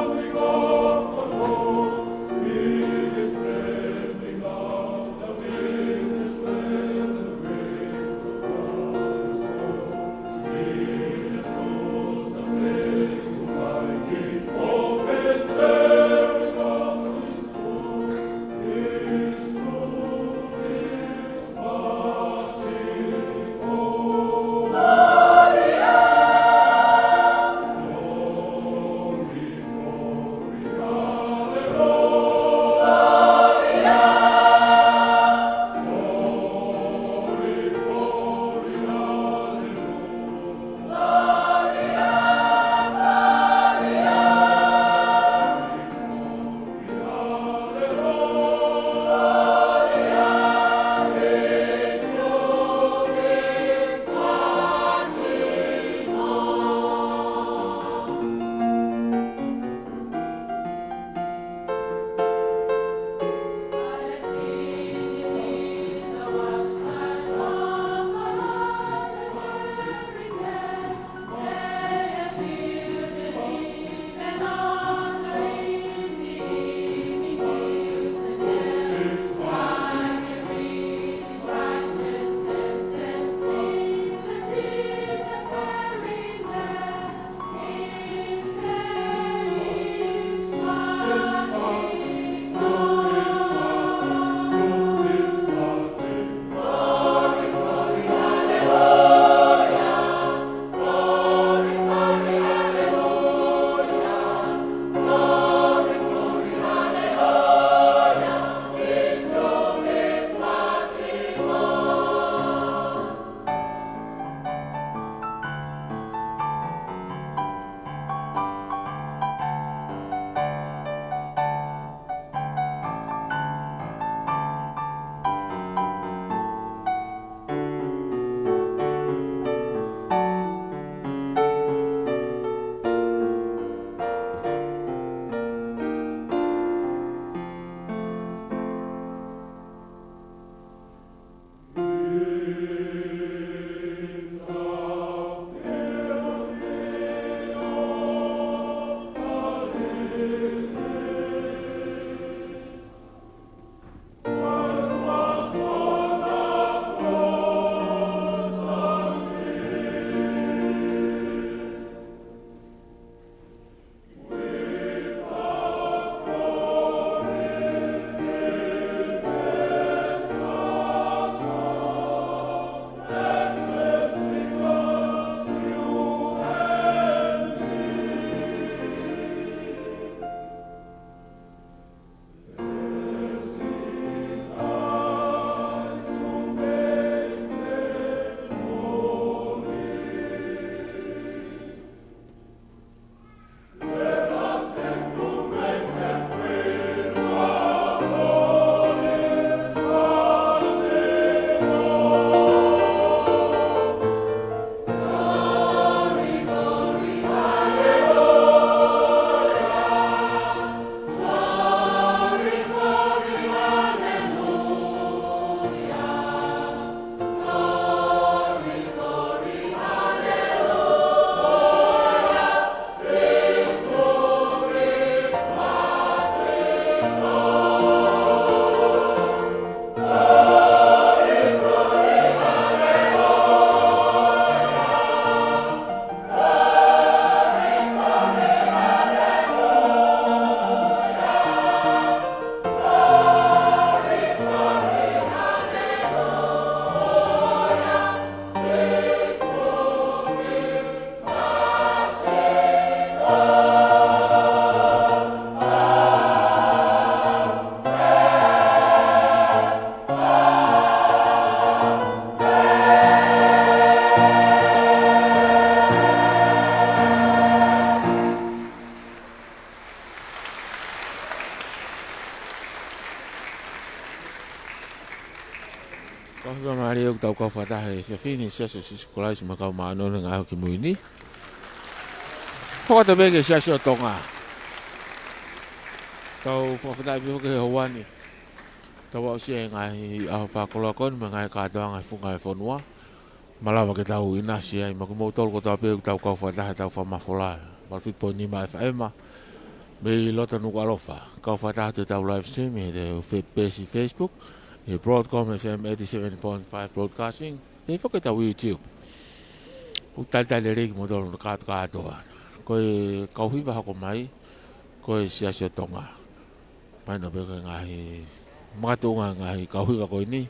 Amigo, tau kau whatahe se fini siasa sikolai si makau maano na ngā hoki muini. Hokata beke siasa o tonga. Tau whawhatai bihoke he hawani. Tau au sia ngai au whakoloa koni me ngai kātoa ngai whunga e whanua. Malawa ke tau ina sia i maku mautolo ko tau pēku tau kau whatahe tau whamafola. Malfit po ni mai whaema. Me lota nuku alofa. Kau whatahe te tau live stream e te pesi Facebook. E Broadcom FM 87.5 Broadcasting. E whake tau YouTube. Utai le reiki motolo na katoa. Koe kauhiwa hako mai. Koe siasio tonga. Mai no beke ngahi. Makatunga ngahi kauhiwa koe ni.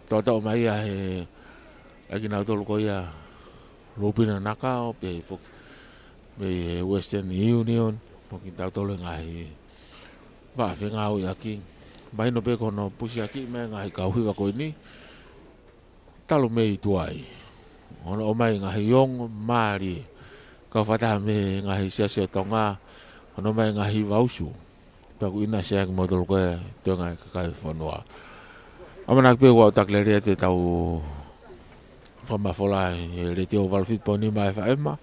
Tōtau mai a he. Aki nau tolu koe a. Rupina nakao. Pe whoki. Me Western Union. Moki tau tolu ngahi. Waafi ngau i aki. Mai no beko no pusi aki me ngahi kauhiwa koe ni. Talo mei tuai. Ono o mai ngahi yong maari. Kau whataha me ngahi siasio tonga. Ono mai ngahi wausu. Paku ina siya ki motolo koe. Teo ngai kakai whanua. Amanak pe wau tak le rea te tau. Whamafola e le te o walfit po ni mai whaema.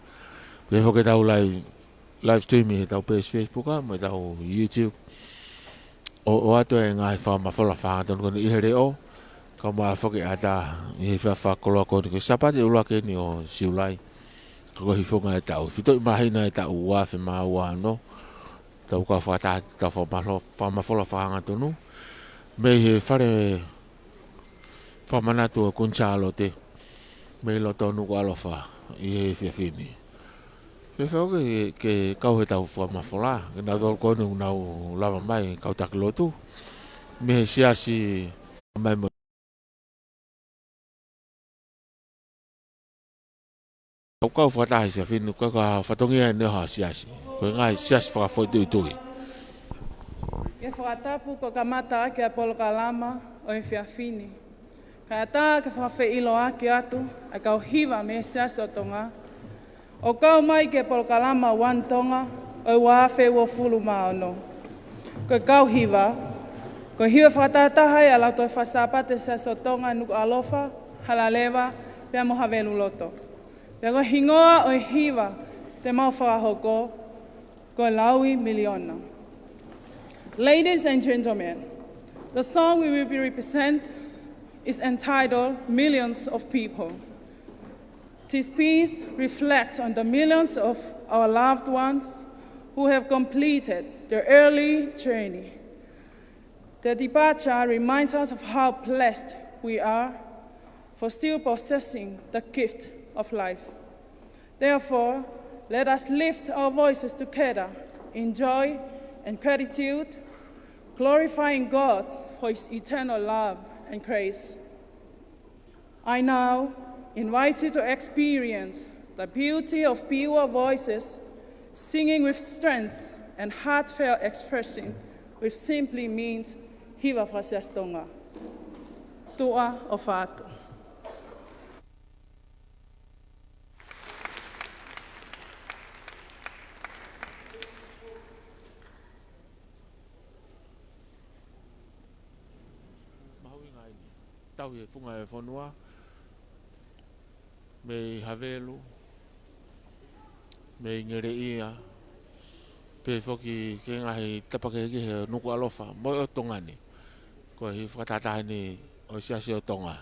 Pe hoke tau live streaming e tau page Facebook a. Mai tau YouTube. O ato e ngai whamafola whangatonu koni ihere o. Ka maa whake ata i he whakoloa koni ko sapate ulake ni o siulai. Kako hifonga e tau. Fito i mahina e tau uafe maa uano. Tau ka whata tau whamafola whangatonu. Me he whare whamanatu o kunchalo te. Me lo tonu ko alofa i he whiawhini. He whauke ke kau he tau whamafola. Ke nau tolu koni unau lama mai kau takilotu. Me he siasi mai mo. Kau whatahi se whinu, kau ka whatongia e neha siasi. Koe ngai siasi whakawhoi tui. E whakatapu ko ka mata ake a polo ka lama o e whiawhini. Ka ata ke whawhe ilo ake atu, a kau hiwa me siasi o tonga. O kau mai ke polo ka lama wan tonga, o wawhe wo fulu maono. Ko kau hiwa, ko hiwa whakatatahai a lauto e whasapate siasi o tonga nuku alofa, halalewa, pia moha velu loto. Pego hingoa o hiwa te mau whakahoko ko laui miliona. Ladies and gentlemen, the song we will be represent is entitled Millions of People. This piece reflects on the millions of our loved ones who have completed their early journey. Their departure reminds us of how blessed we are for still possessing the gift of life. Therefore, let us lift our voices together in joy and gratitude, glorifying God for His eternal love and grace. I now invite you to experience the beauty of pure voices, singing with strength and heartfelt expression, which simply means Hiva Frasias Tonga. Tua o Fatu. Tau he whunga e whanua. Me havelu. Me ngere ia. Pe whoki ke ngahi tapake ki he nuku alofa. Moi o tongani. Ko hi whakatatahani o siasi o tonga.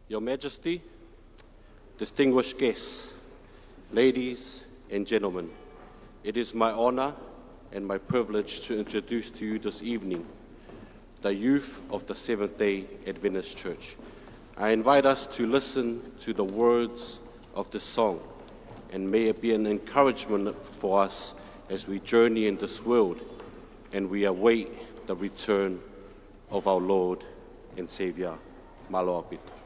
Your Majesty, distinguished guests, ladies and gentlemen, it is my honor and my privilege to introduce to you this evening the youth of the Seventh-day Adventist Church. I invite us to listen to the words of this song, and may it be an encouragement for us as we journey in this world and we await the return of our Lord and Savior, Malo Apito.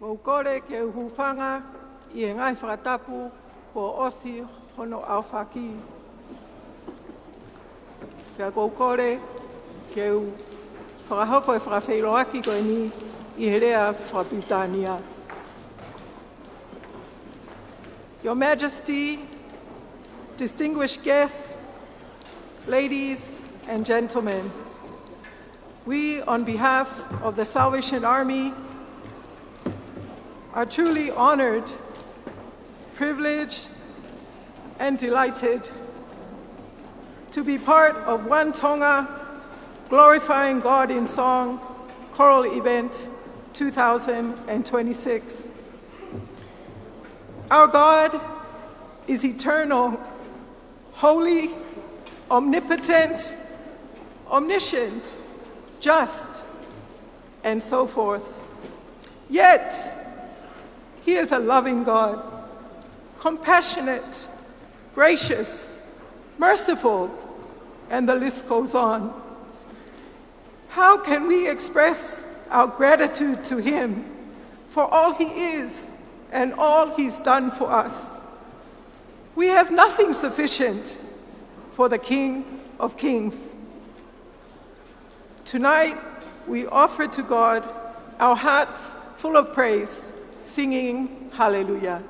Ko kore ke uhufanga I ngai whakatapu ko osi hono au whaki. Kia ko kore ke whakahoko whakawhiroaki koe ni I herea whakaputania. Your Majesty, distinguished guests, ladies and gentlemen, we, on behalf of the Salvation Army, are truly honored, privileged, and delighted to be part of One Tonga Glorifying God in Song Choral Event 2026. Our God is eternal, holy, omnipotent, omniscient, just, and so forth. Yet, He is a loving God, compassionate, gracious, merciful, and the list goes on. How can we express our gratitude to Him for all He is and all He's done for us? We have nothing sufficient for the King of Kings. Tonight, we offer to God our hearts full of praise, singing hallelujah.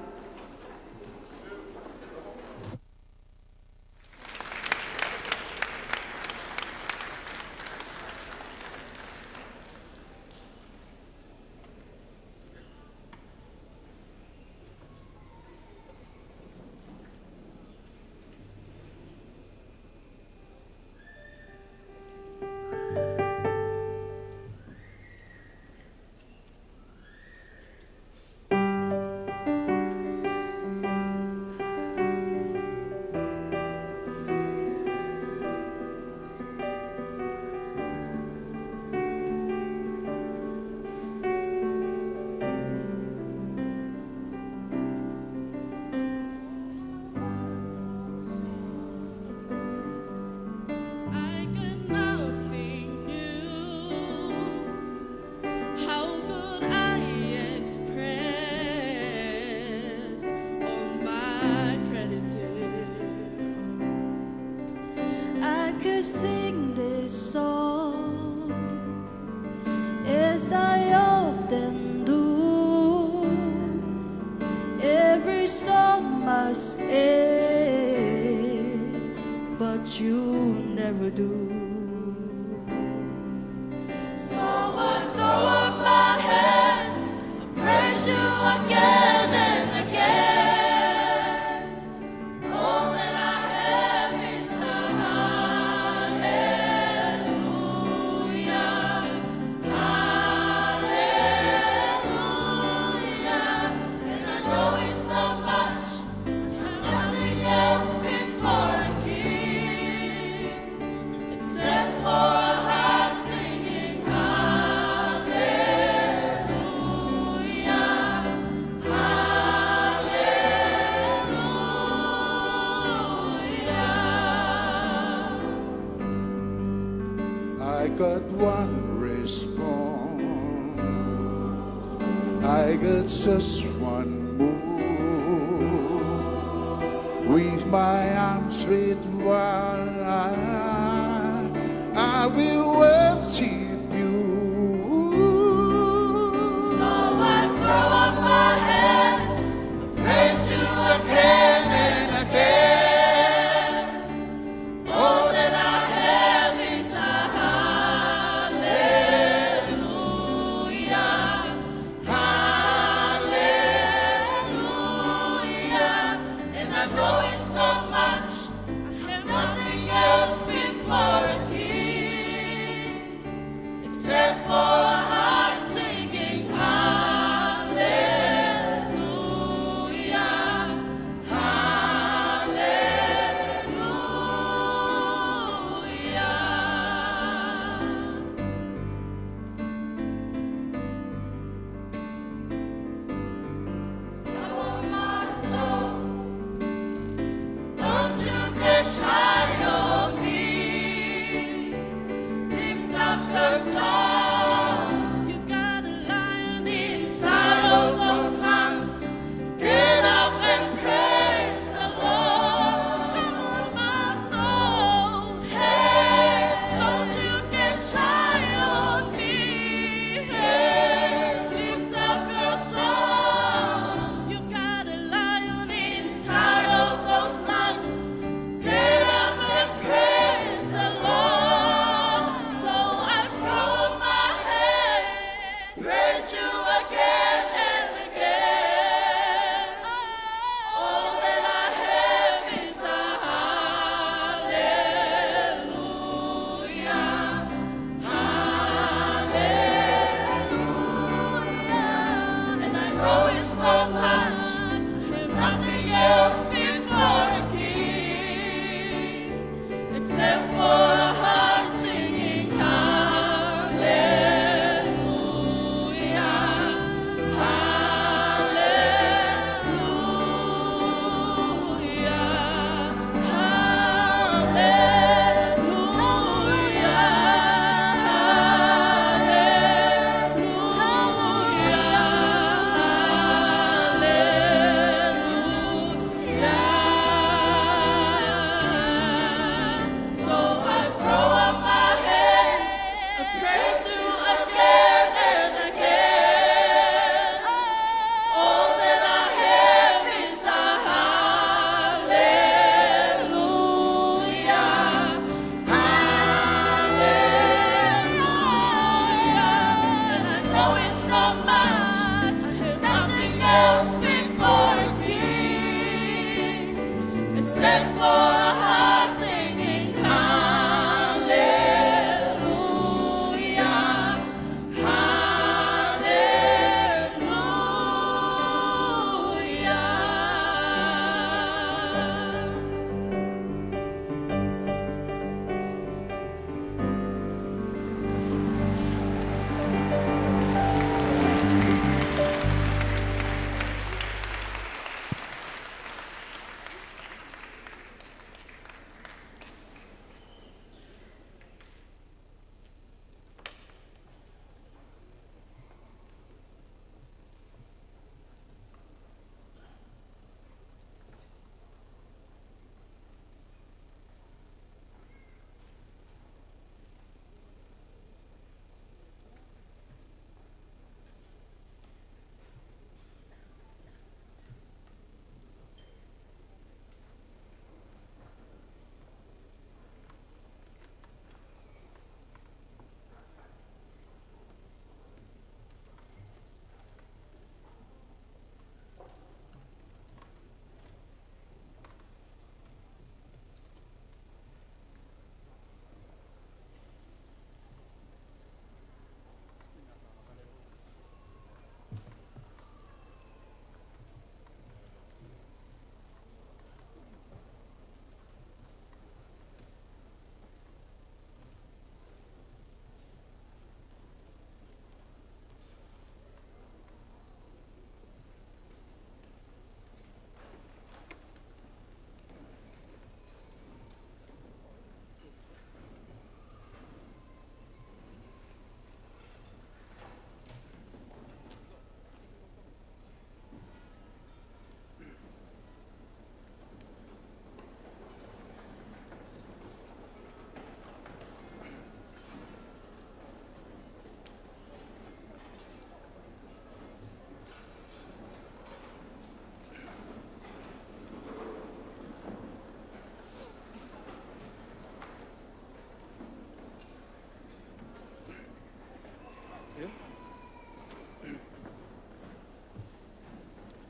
I got one response, I got just one move. With my arms spread wide, I will worship you. So I throw up my hands, praise you again and again. All that I have is a hallelujah, hallelujah. And I know it's not much, I have nothing else fit for a king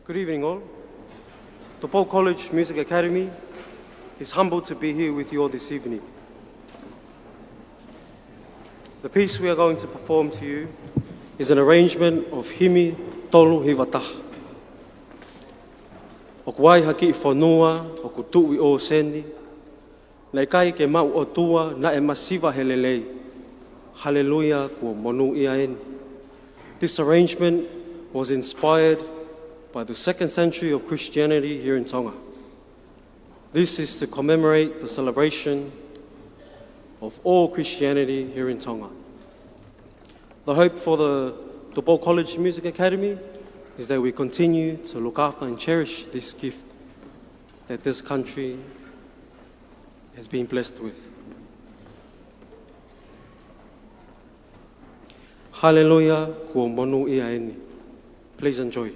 Good evening, all. The Paul College Music Academy is humbled to be here with you all this evening. The piece we are going to perform to you is an arrangement of Himi Tolu Hivataha. O kuai haki I whanua, o kutui o sendi, nei kai ke mau o tua na e masiva helelei. Hallelujah kua monu ia eni. This arrangement was inspired by the 2nd century of Christianity here in Tonga. This is to commemorate the celebration of all Christianity here in Tonga. The hope for the Paul College Music Academy is that we continue to look after and cherish this gift that this country has been blessed with. Hallelujah, kua monu ia eni. Please enjoy.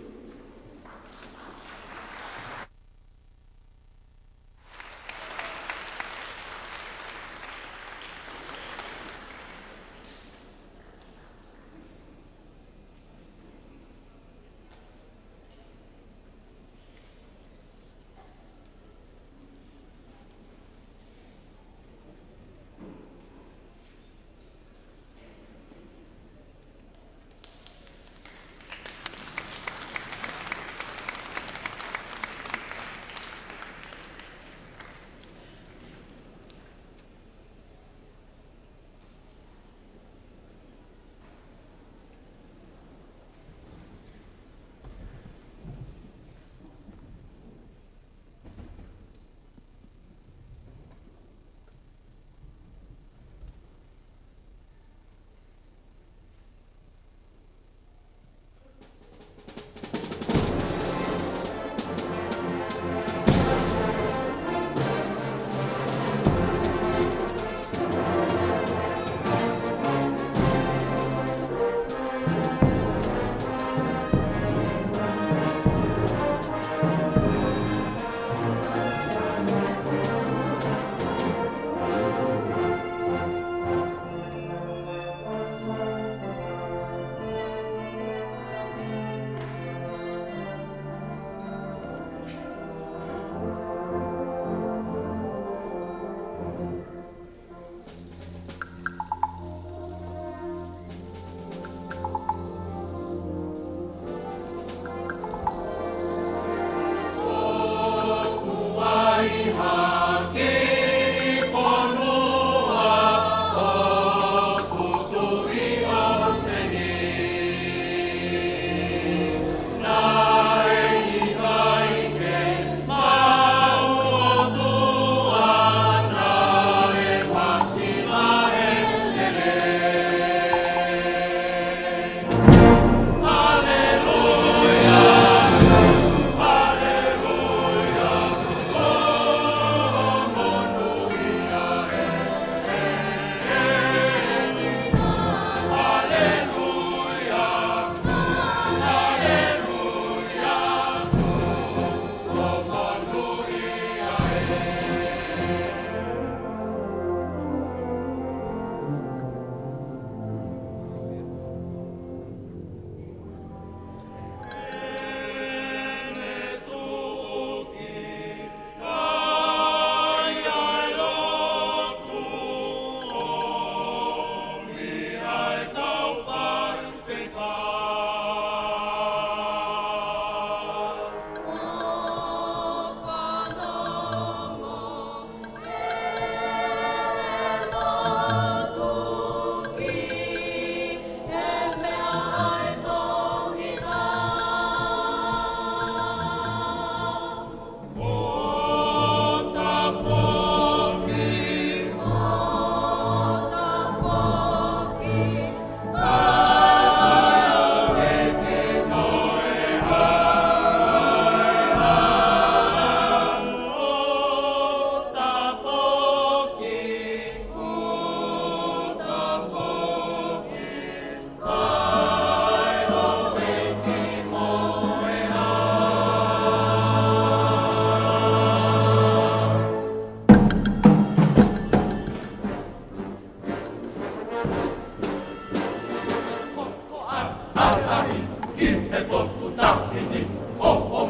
Alahi, i e toku tahini, o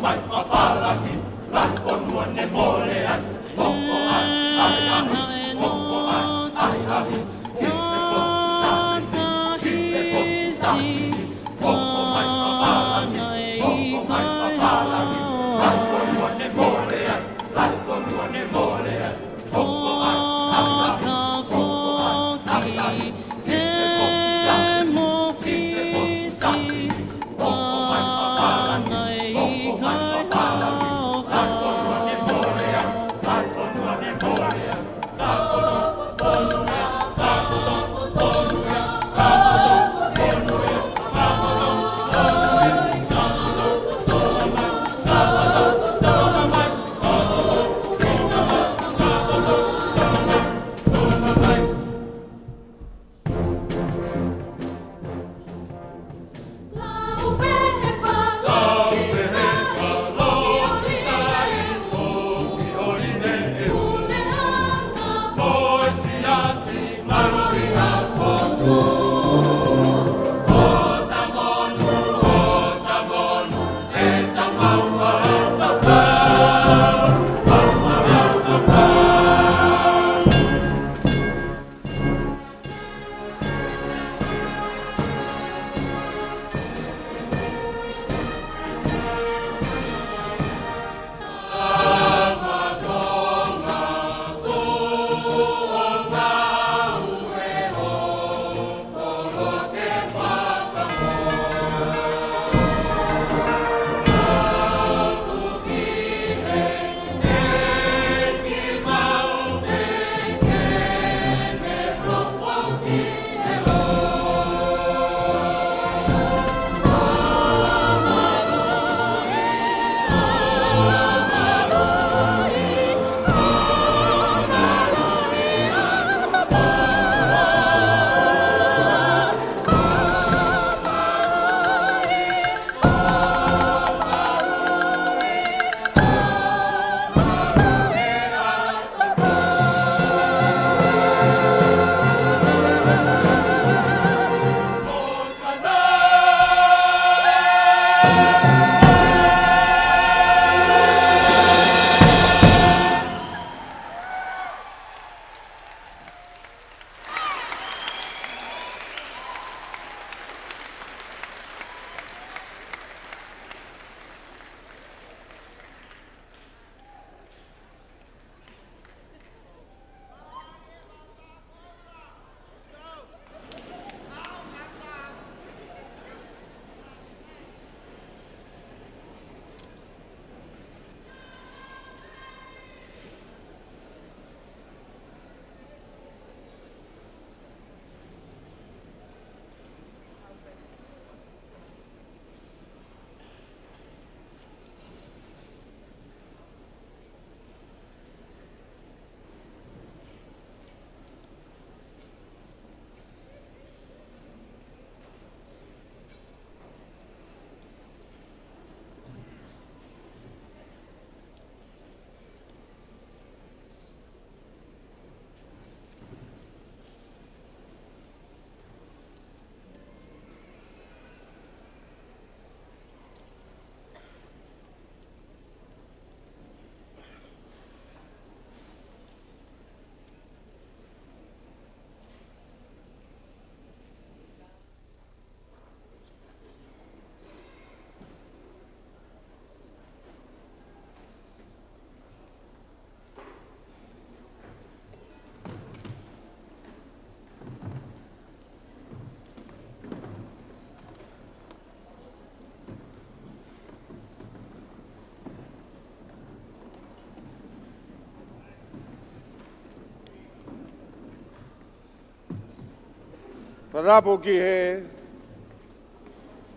Parapo ki he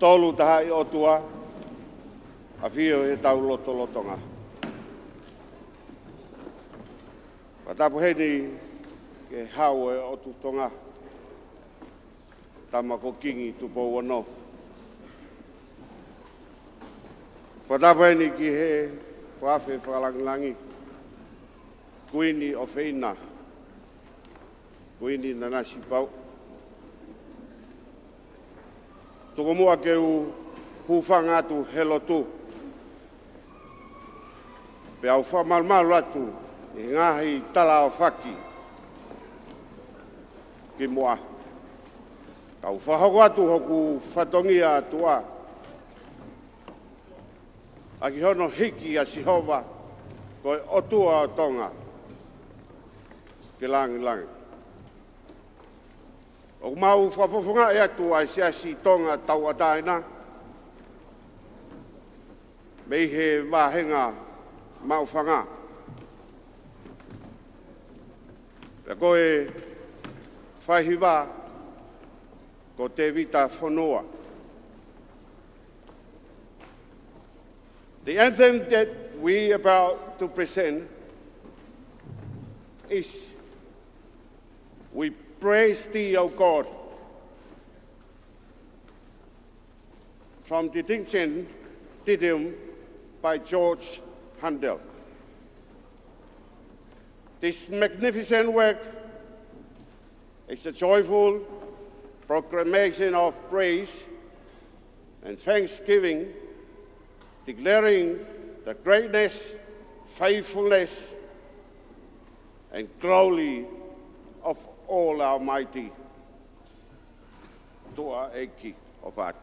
tolu taha I otua, a whio he tau loto lotonga. Patapo he ni ke hau e otu tonga, tama ko kingi tupo wano. Patapo he ni ki he whawhe whalanglangi, kuini o whina, kuini na nasi pau. Toko mua ke u hufanga atu helo tu. Pe au whamalmalu atu I ngahi tala o whaki ki mua. Kau whahoko atu hoku whatongia atua. Aki hono hiki a Sihova koe otua o tonga ki langi langi. O mau whafofonga e atu ai siasi tonga tau ataina. Mei he wahenga mau whanga. Pea koe whahiwa ko te vita whanua. The anthem that we are about to present is We Praise Thee, O God. From the Didium by George Handel. This magnificent work It's a joyful proclamation of praise and thanksgiving, declaring the greatness, faithfulness, and glory of all Almighty. Toa eki of art.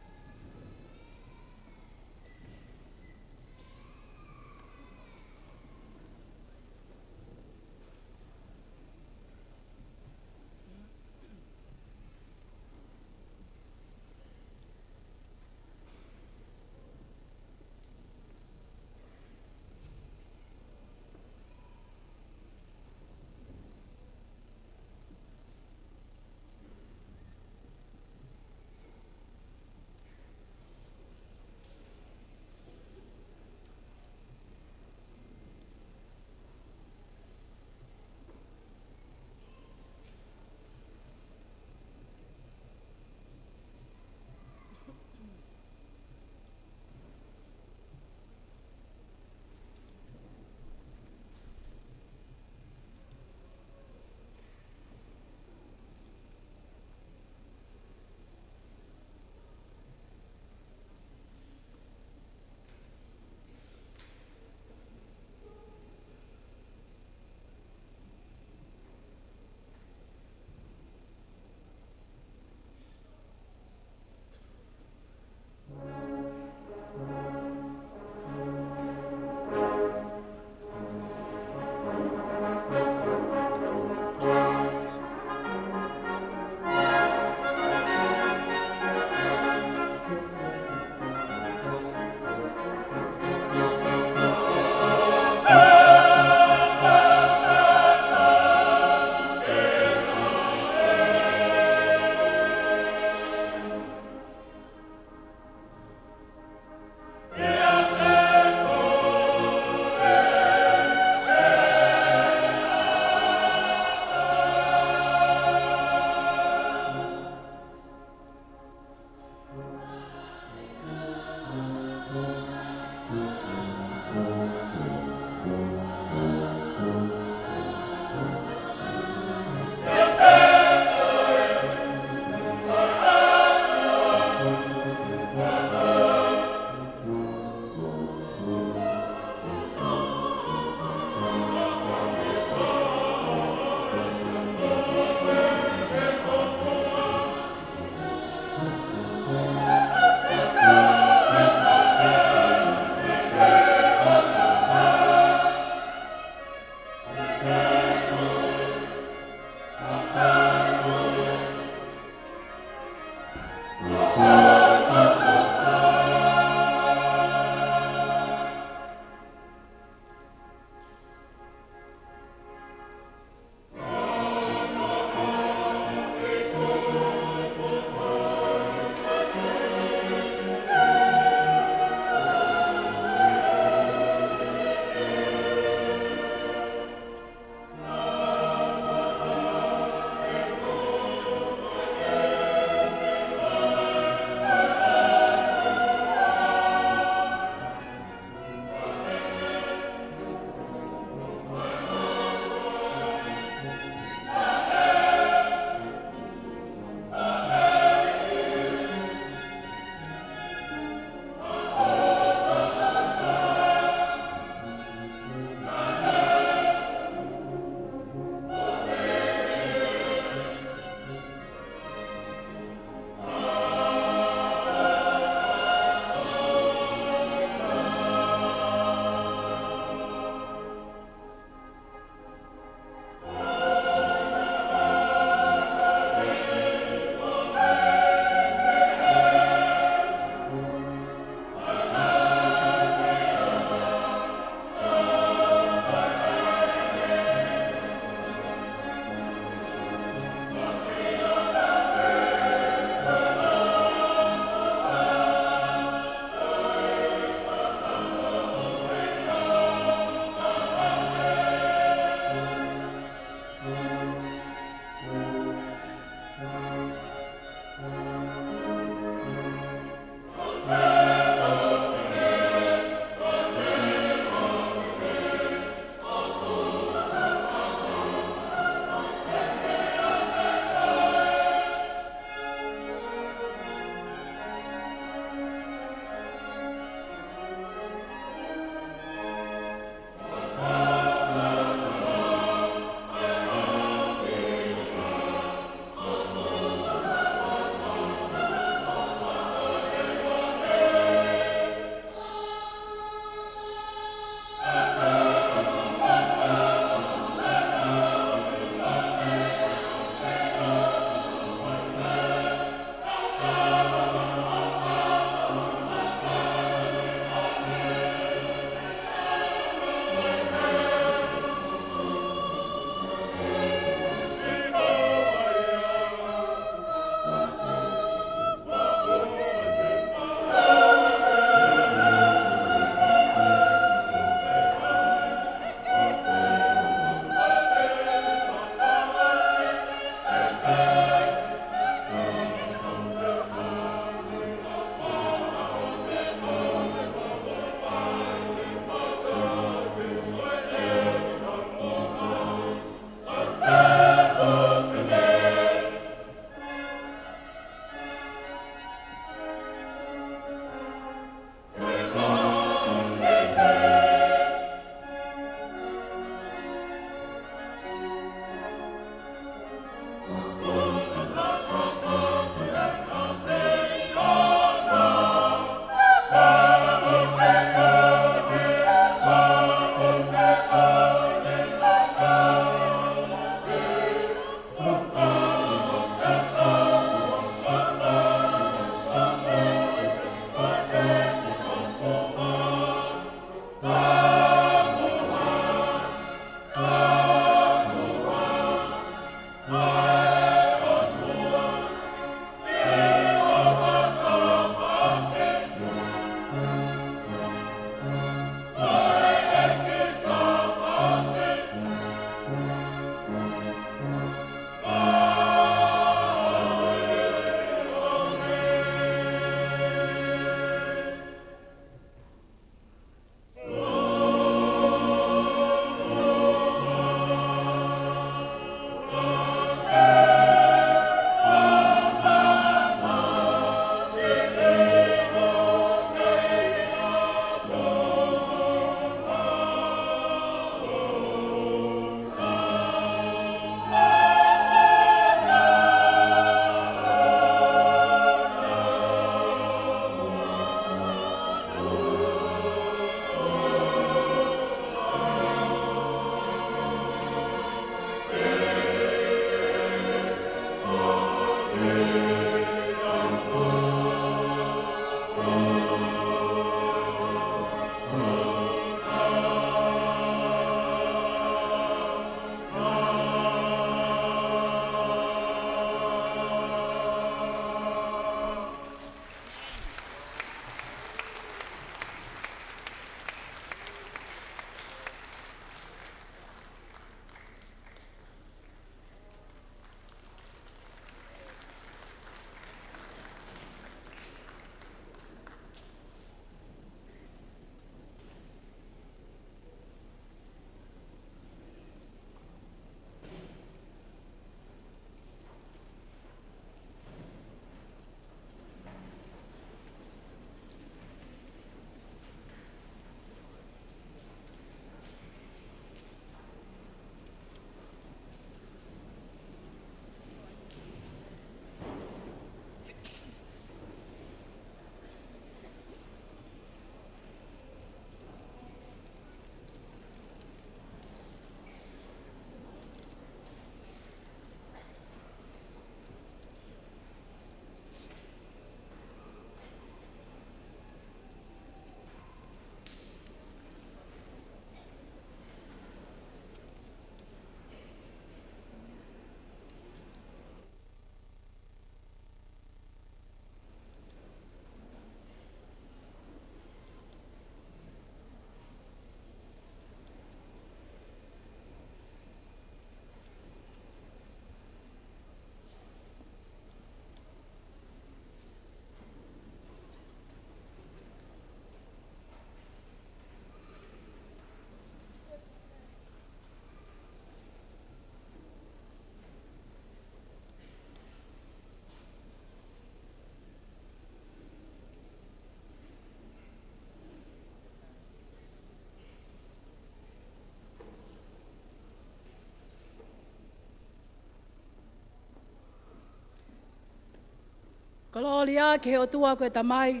Kololia ke o tua koe tamai.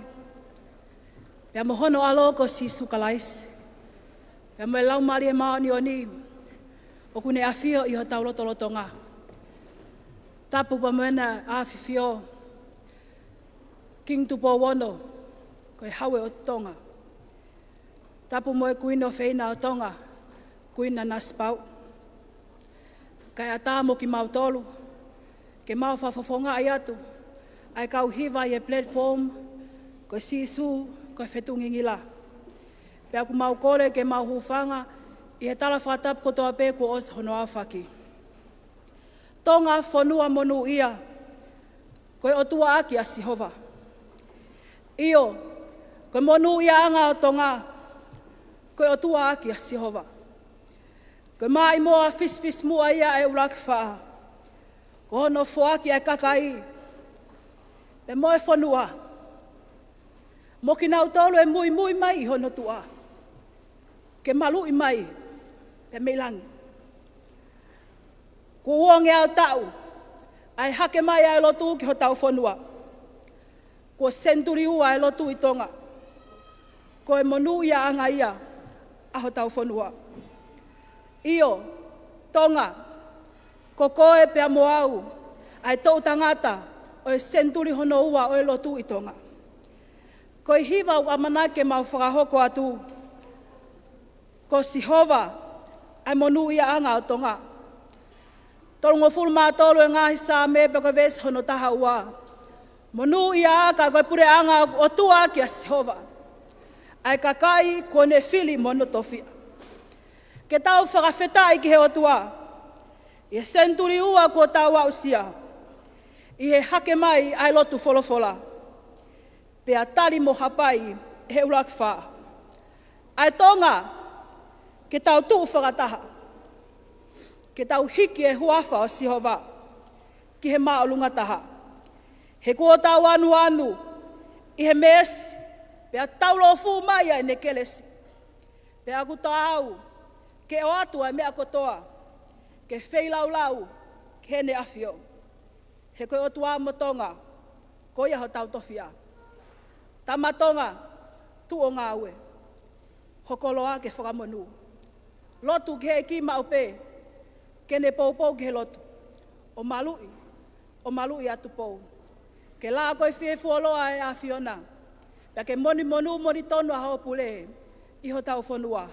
Pea mohono alo ko si sukalais. Pea mo lau mari e mao ni oni. O kune afio i ho tau lotolotonga. Tapu pa moena a fifio. King tupo wono. Koe hawe o tonga. Tapu mo e kuino feina o tonga. Kuina na spau. Kai ata mo ki mau tolu. Ke mau whafafonga ai atu. Ai kau hiva i e platform. Koe sisu. Koe whetungingila. Pea ku mau kore ke mau hufanga. I he tala whatap kotoa pē ko os hono awhaki. Tonga whanua monu ia. Koe o tua aki a Sihova. Io. Koe monu ia anga o tonga. Koe o tua aki a Sihova. Koe mai moa fis mua ia e uraki whaa. Ko hono fuaki ai kakai. Pe moe whanua. Moki nau tolu e mui mai i hono tua. Ke malu i mai. Pe meilangi. Ko uonge au tau. Ai hake mai ai lotu ki ho tau whanua. Ko senturi ua ai lotu i tonga. Ko e monu ia anga ia. Aho tau whanua. Io, tonga. Ko koe pea moau. Ai tau tangata. O e senturi hono ua o e lotu i tonga. Ko i hiva ua manake mau whakahoko atu. Ko Sihova. Ai monu ia anga o tonga. Tolungo fulu maa tolu e ngahi saa me pe koe vesi hono taha ua. Monu ia aka koe pure anga o tua ki a Sihova. Ai kakai kone fili mono tofia. Ke tau whakawhetai ki he o tua. I he senturi ua ko tau au sia. I he hake mai ai lotu folofola. Pea tali mo hapai he uraki wha. Ai tonga. Ke tau tuu whakataha. Ke tau hiki e huafa o Sihova. Ki he maolunga taha. He kua tau anu. I he mesi. Pea tau lo fu mai ai ne kelesi. Pea ku tau. Ke o atu ai mea kotoa. Ke whei lau. Ke ne afio. He koe o tua motonga. Ko ia ho tau tofia. Tamatonga. Tu o ngā ue. Hokoloa ke whakamonu. Lotu ke he ki maupe. Ke ne poupou ke he lotu. O malui atu pou. Ke la koe fie fuoloa e a Fiona. Pea ke moni tonu a hao pule. Iho tau whanua.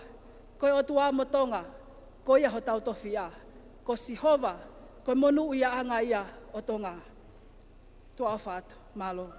Koe o tua motonga. Ko ia ho tau tofia. Ko Sihova. Koe monu ia anga ia o tonga. Tua o whātu. Malo.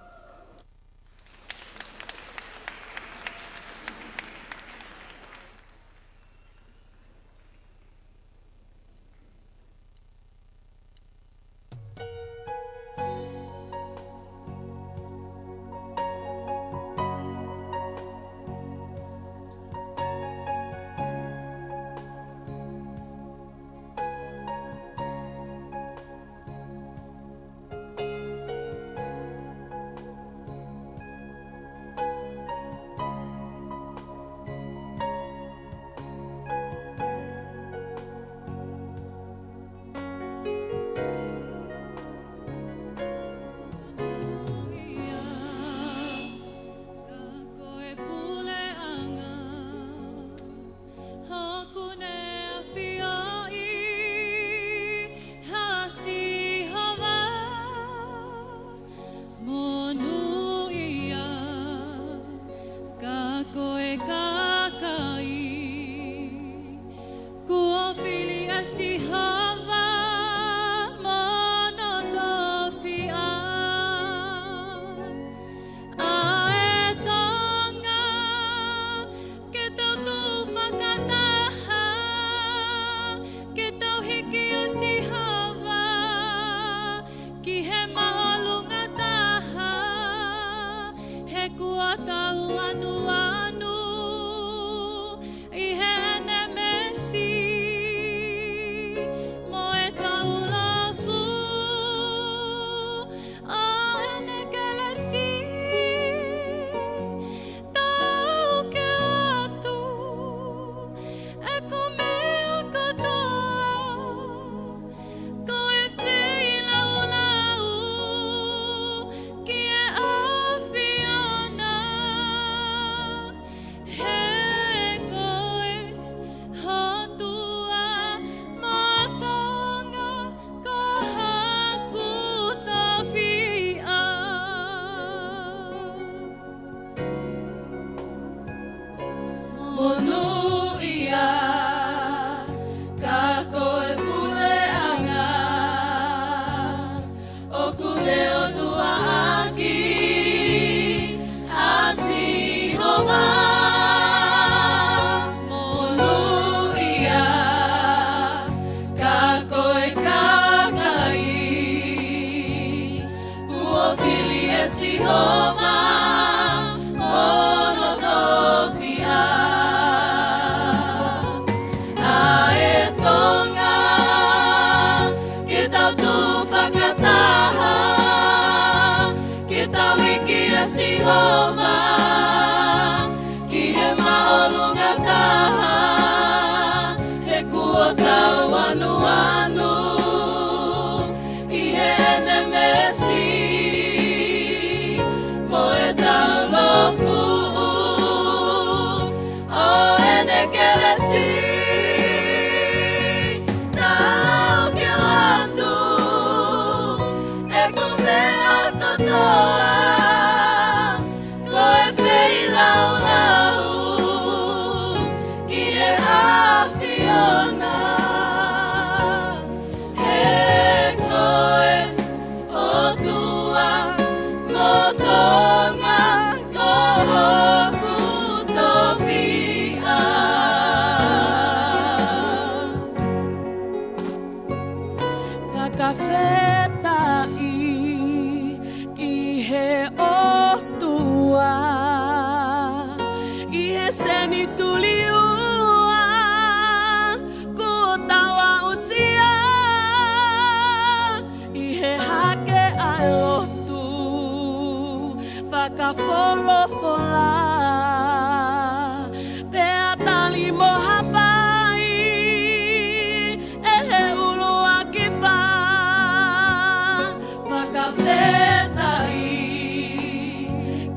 tau anu anu I ene mesi mo e tau lofu o ene kelesi tau ke watu e kume atonoa ko e fei lau lau ki e afiona he koe o tua mo tonga ko hoku tofia whakawhetai ki he o tua I he seni tuli ua ku tawa usia I he hake ai lotu whakawholofola pea tali mo hapai e he ulu a ki wha whakawhetai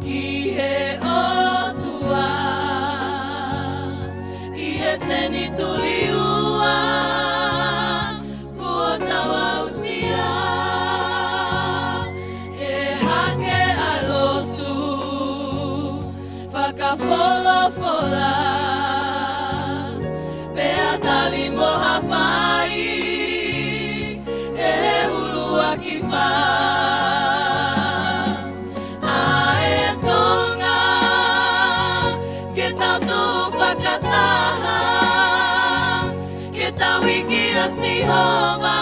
ki he o tua I he seni tuli ua ku tawa usia he hake a lotu whakawholofola pea tali mo hapai e ulu a ki wha Ae tonga ke tau tu whakataha ke tau iki a sihova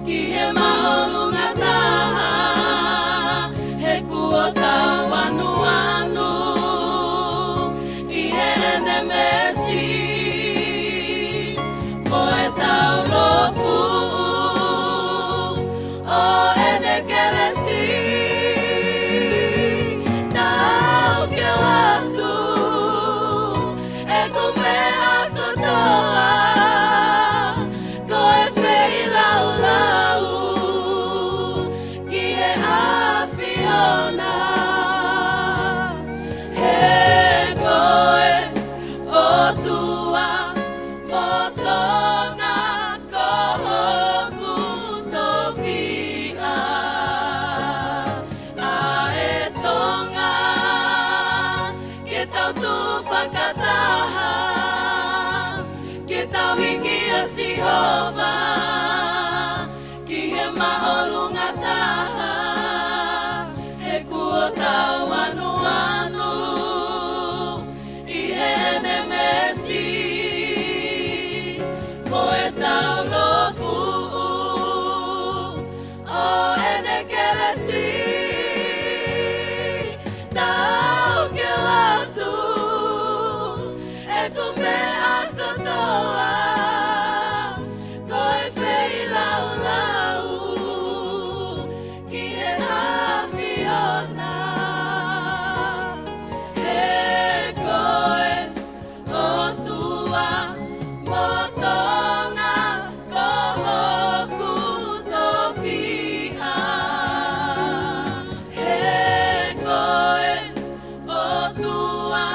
ki he maolunga taha he kua tau anu anu I he ene mesi mo e tau lofu o ene kelesi tau ke watu e kume akotoa ko e fei lau lau ki he afiona he koe o tua mo tonga ko hoku tofia Ae tonga ke tau tu whakataha ke tau hiki a sihova ki he maolunga taha he kua tau anu anu I he ene mesi mo e tau lofu o ene kelesi tau ke watu e kume akotoa ko e fei lau lau ki he afiona he koe o tua mo tonga ko hoku tofia he koe o tua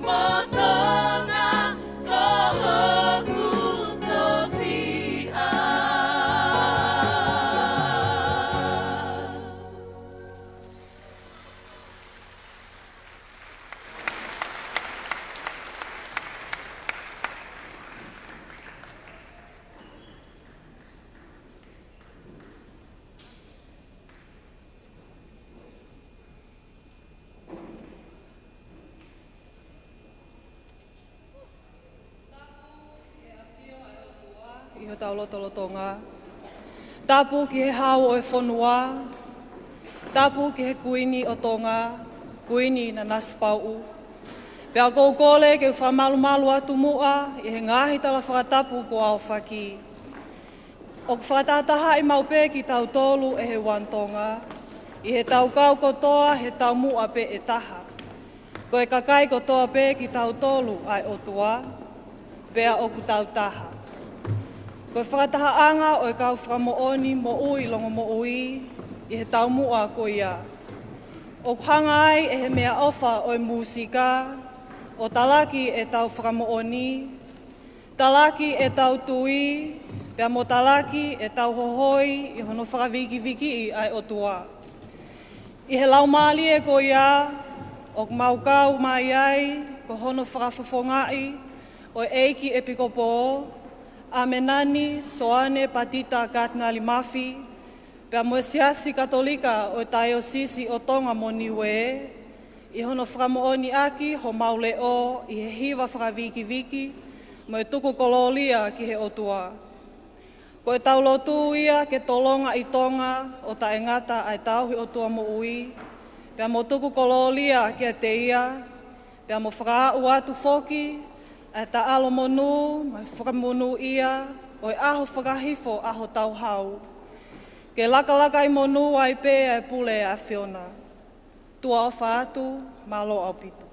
mo tonga ko hoku tofia I ho taulotolotonga. Tapu ki he hao o e whanua. Tapu ki he kuini o tonga. Kuini na naspau. Pea kou kole ke whamalu atu mua I he ngahi tala whakatapu ko ao whaki. O whakatataha I maupe ki tau tolu e he wantonga. I he tau kau kotoa he tau mua pe e taha. Ko e kakai kotoa pe ki tau tolu ai o tua. pea o ku tautaha. Koe whakatahaanga o kau whakamooni mo ui longo mo ui i he taumua ko ia. O hangai e he mea ofa o musika, o talaki e tau whakamooni, talaki e tau tui, pea mo talaki e tau hohoi i hono whakaviki-viki i ai o tua. I he laumali e ko ia, o maukau mai ai, ko hono whakafofongai, o eiki e pikopo, a menani, soane, patita, katngali mafi, pea mo siasi katolika o taiosisi o Tonga mo niwe, i hono whakamooni aki ho maule o, i he hiwa whakaviki-viki, mo e tuku kololia ki he otua. Ko e taulotu ia ke tolonga i Tonga o ta engata ai tauhi otua mo ui, pea mo tuku kololia ki a te ia, pea mo whakaau atu foki, ai ta alo monu, mai whakamonu ia, o e aho whakahifo aho tauhau. Ke laka i monu ai pē ai pule a Fiona. Tua o whaatu, malo au pito.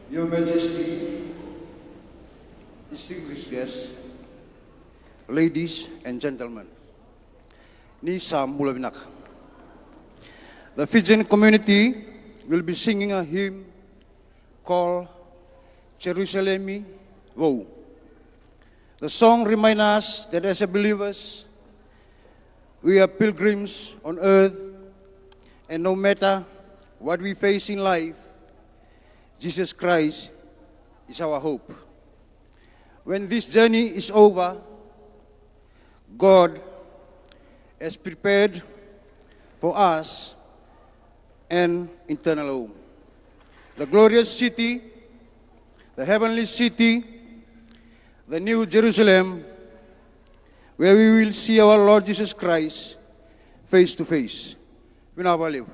Your Majesty, distinguished guests, ladies and gentlemen, ni Sam Mulabinak. The Fijian community will be singing a hymn called Jerusalem Woe. The song reminds us that as a believers, we are pilgrims on earth, and no matter what we face in life, Jesus Christ is our hope. When this journey is over, God has prepared for us an eternal home. The glorious city, the heavenly city, the new Jerusalem, where we will see our Lord Jesus Christ face to face. Vinavaliw.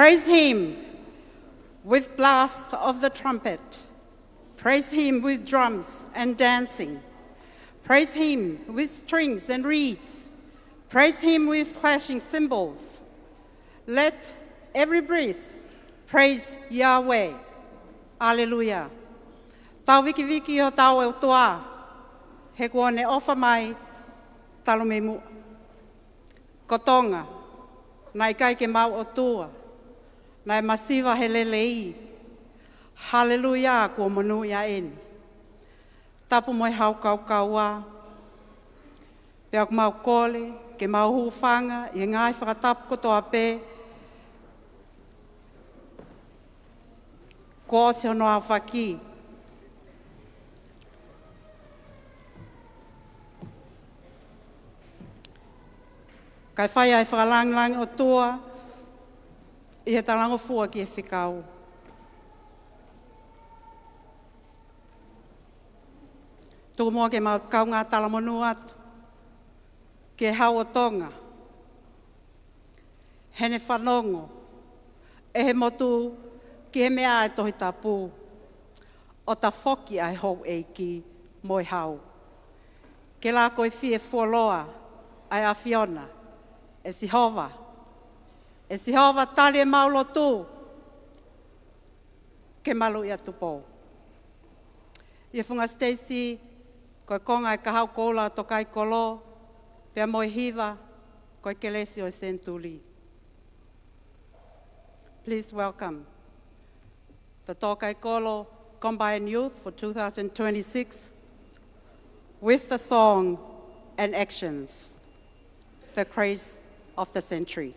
Praise him with blast of the trumpet. Praise him with drums and dancing. Praise him with strings and reeds. Praise him with clashing cymbals. Let every breath praise Yahweh. Alleluia. Tau wiki wiki o tau e toa. He kua ne ofa mai talo me mu. Ko tonga. Nai kai ke mau o tua. Nai masiva he lelei. Hallelujah kua manu ia eni. Tapu moi hau kau kaua. Pea ku mau kole, ke mau hufanga, i ngai whakatapu kotoa pē. Ko o se honoa whaki. Kai whai ai whakalangilangi o tua, i he talango fua ki e whikau. Tuku mua ke mau kau ngā talamonu atu, ke hau o tonga. Hene whanongo, e he motu ki he mea e tohi tapu, o ta whoki ai hou e ki moi hau. Ke la koe fie fuoloa ai a Fiona, e Sihova. E Sihova tali e maulo tu, ke malu ia tupo. Ia funga Stacey, koe konga e kahau koula to kai kolo, pea moi hiva, koe kelesi o e Sentuli. Please welcome the Tokai Kolo Combined Youth for 2026 with the song and actions, the Craze of the Century.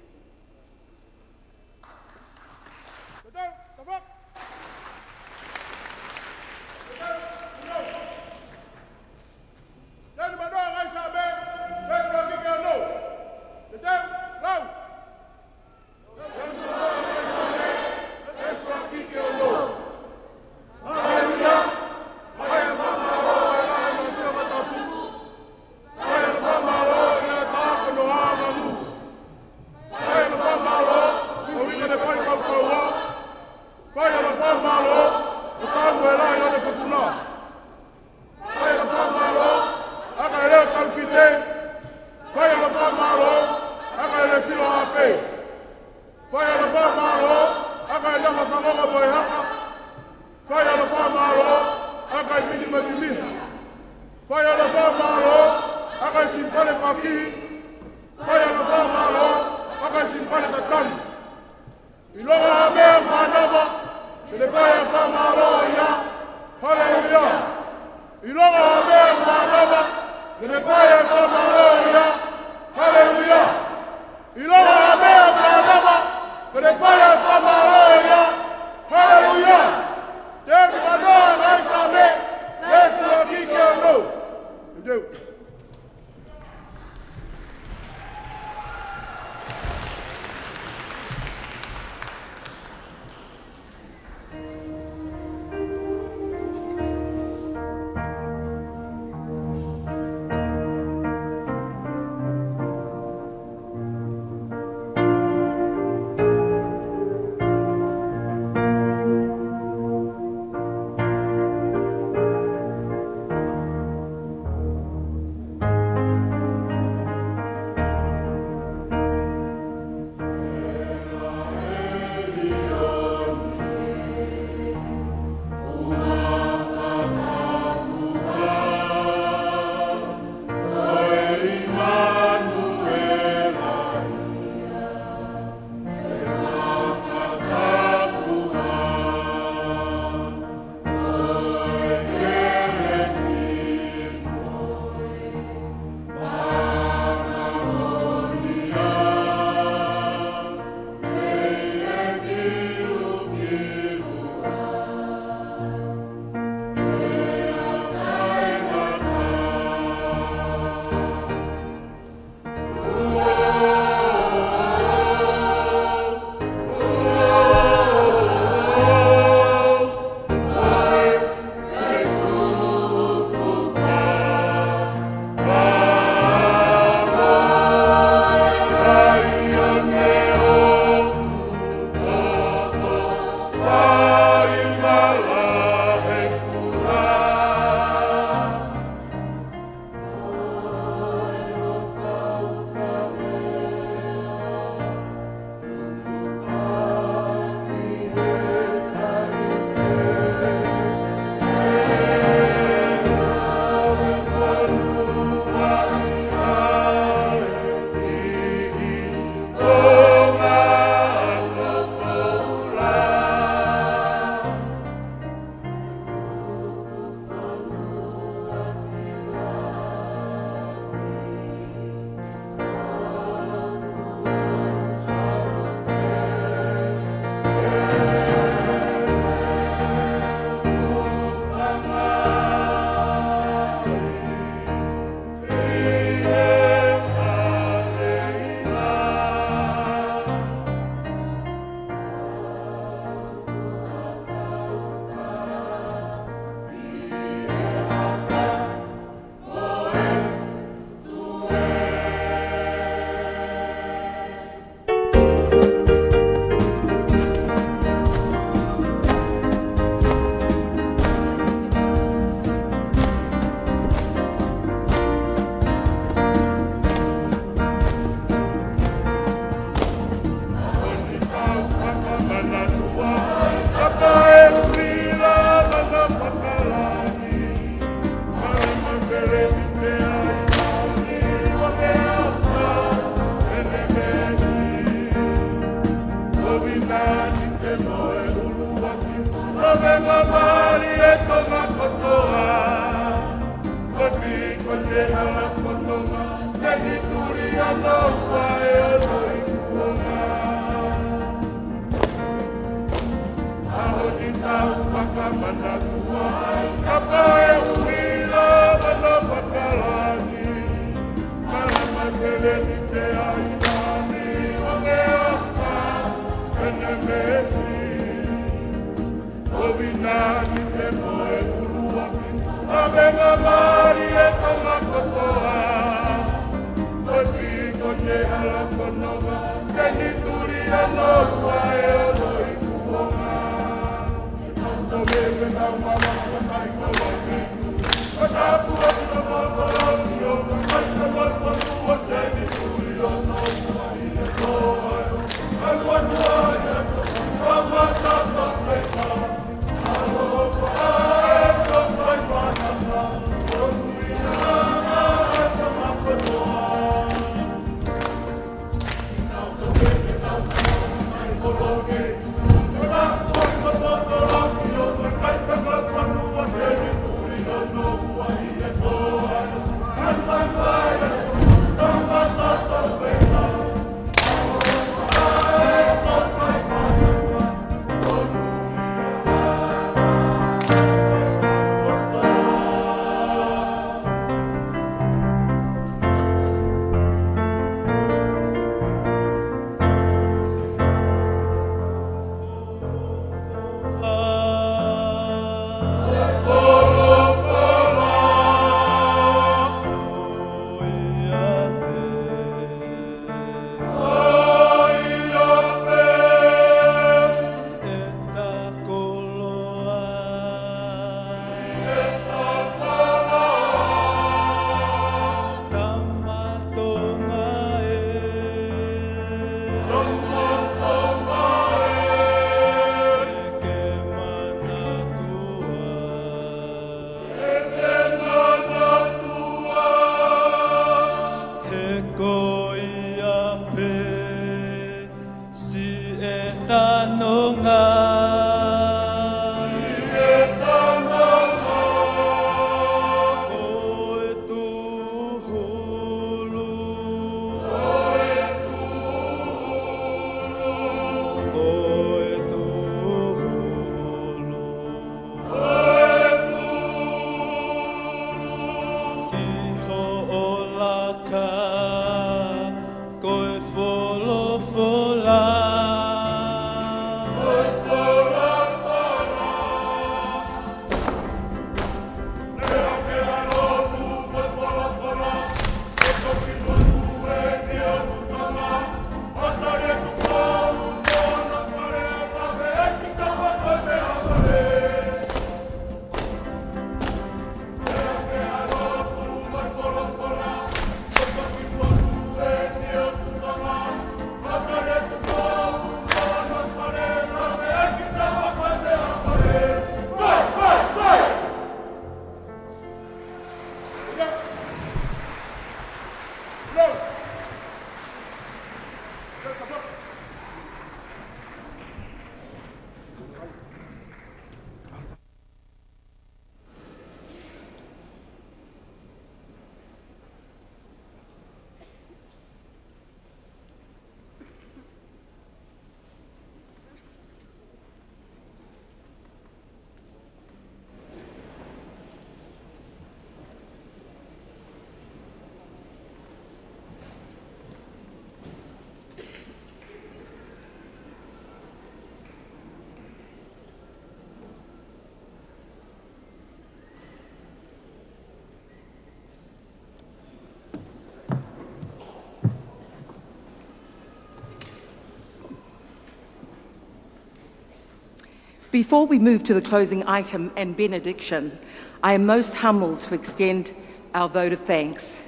Before we move to the closing item and benediction, I am most humbled to extend our vote of thanks.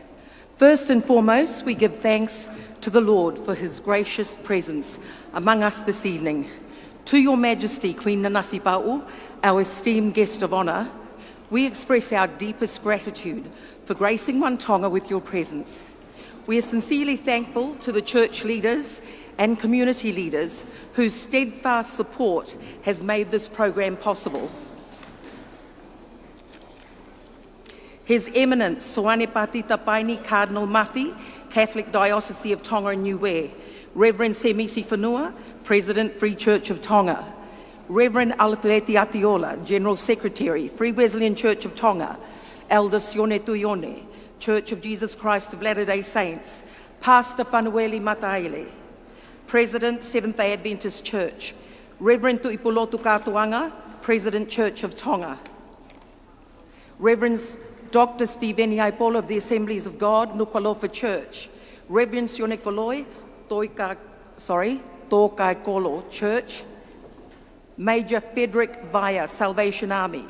First and foremost, we give thanks to the Lord for his gracious presence among us this evening. To Your Majesty, Queen Nanasi Pa'u, our esteemed guest of honour, we express our deepest gratitude for gracing One Tonga with your presence. We are sincerely thankful to the church leaders and community leaders whose steadfast support has made this program possible. His Eminence Soane Patita Paini Cardinal Mafi, Catholic Diocese of Tonga and Niue, Reverend Semisi Whanua, President Free Church of Tonga, Reverend Alfileti Atiola, General Secretary, Free Wesleyan Church of Tonga, Elder Sione Tuione, Church of Jesus Christ of Latter-day Saints, Pastor Panueli Mataile, President, Seventh-day Adventist Church, Reverend Tuipulotu Katoanga, President Church of Tonga. Reverend Dr. Stephen Iapolo of the Assemblies of God, Nukualofa Church. Reverend Sione Koloi, Tokai Kolo Church. Major Frederick Vaya, Salvation Army.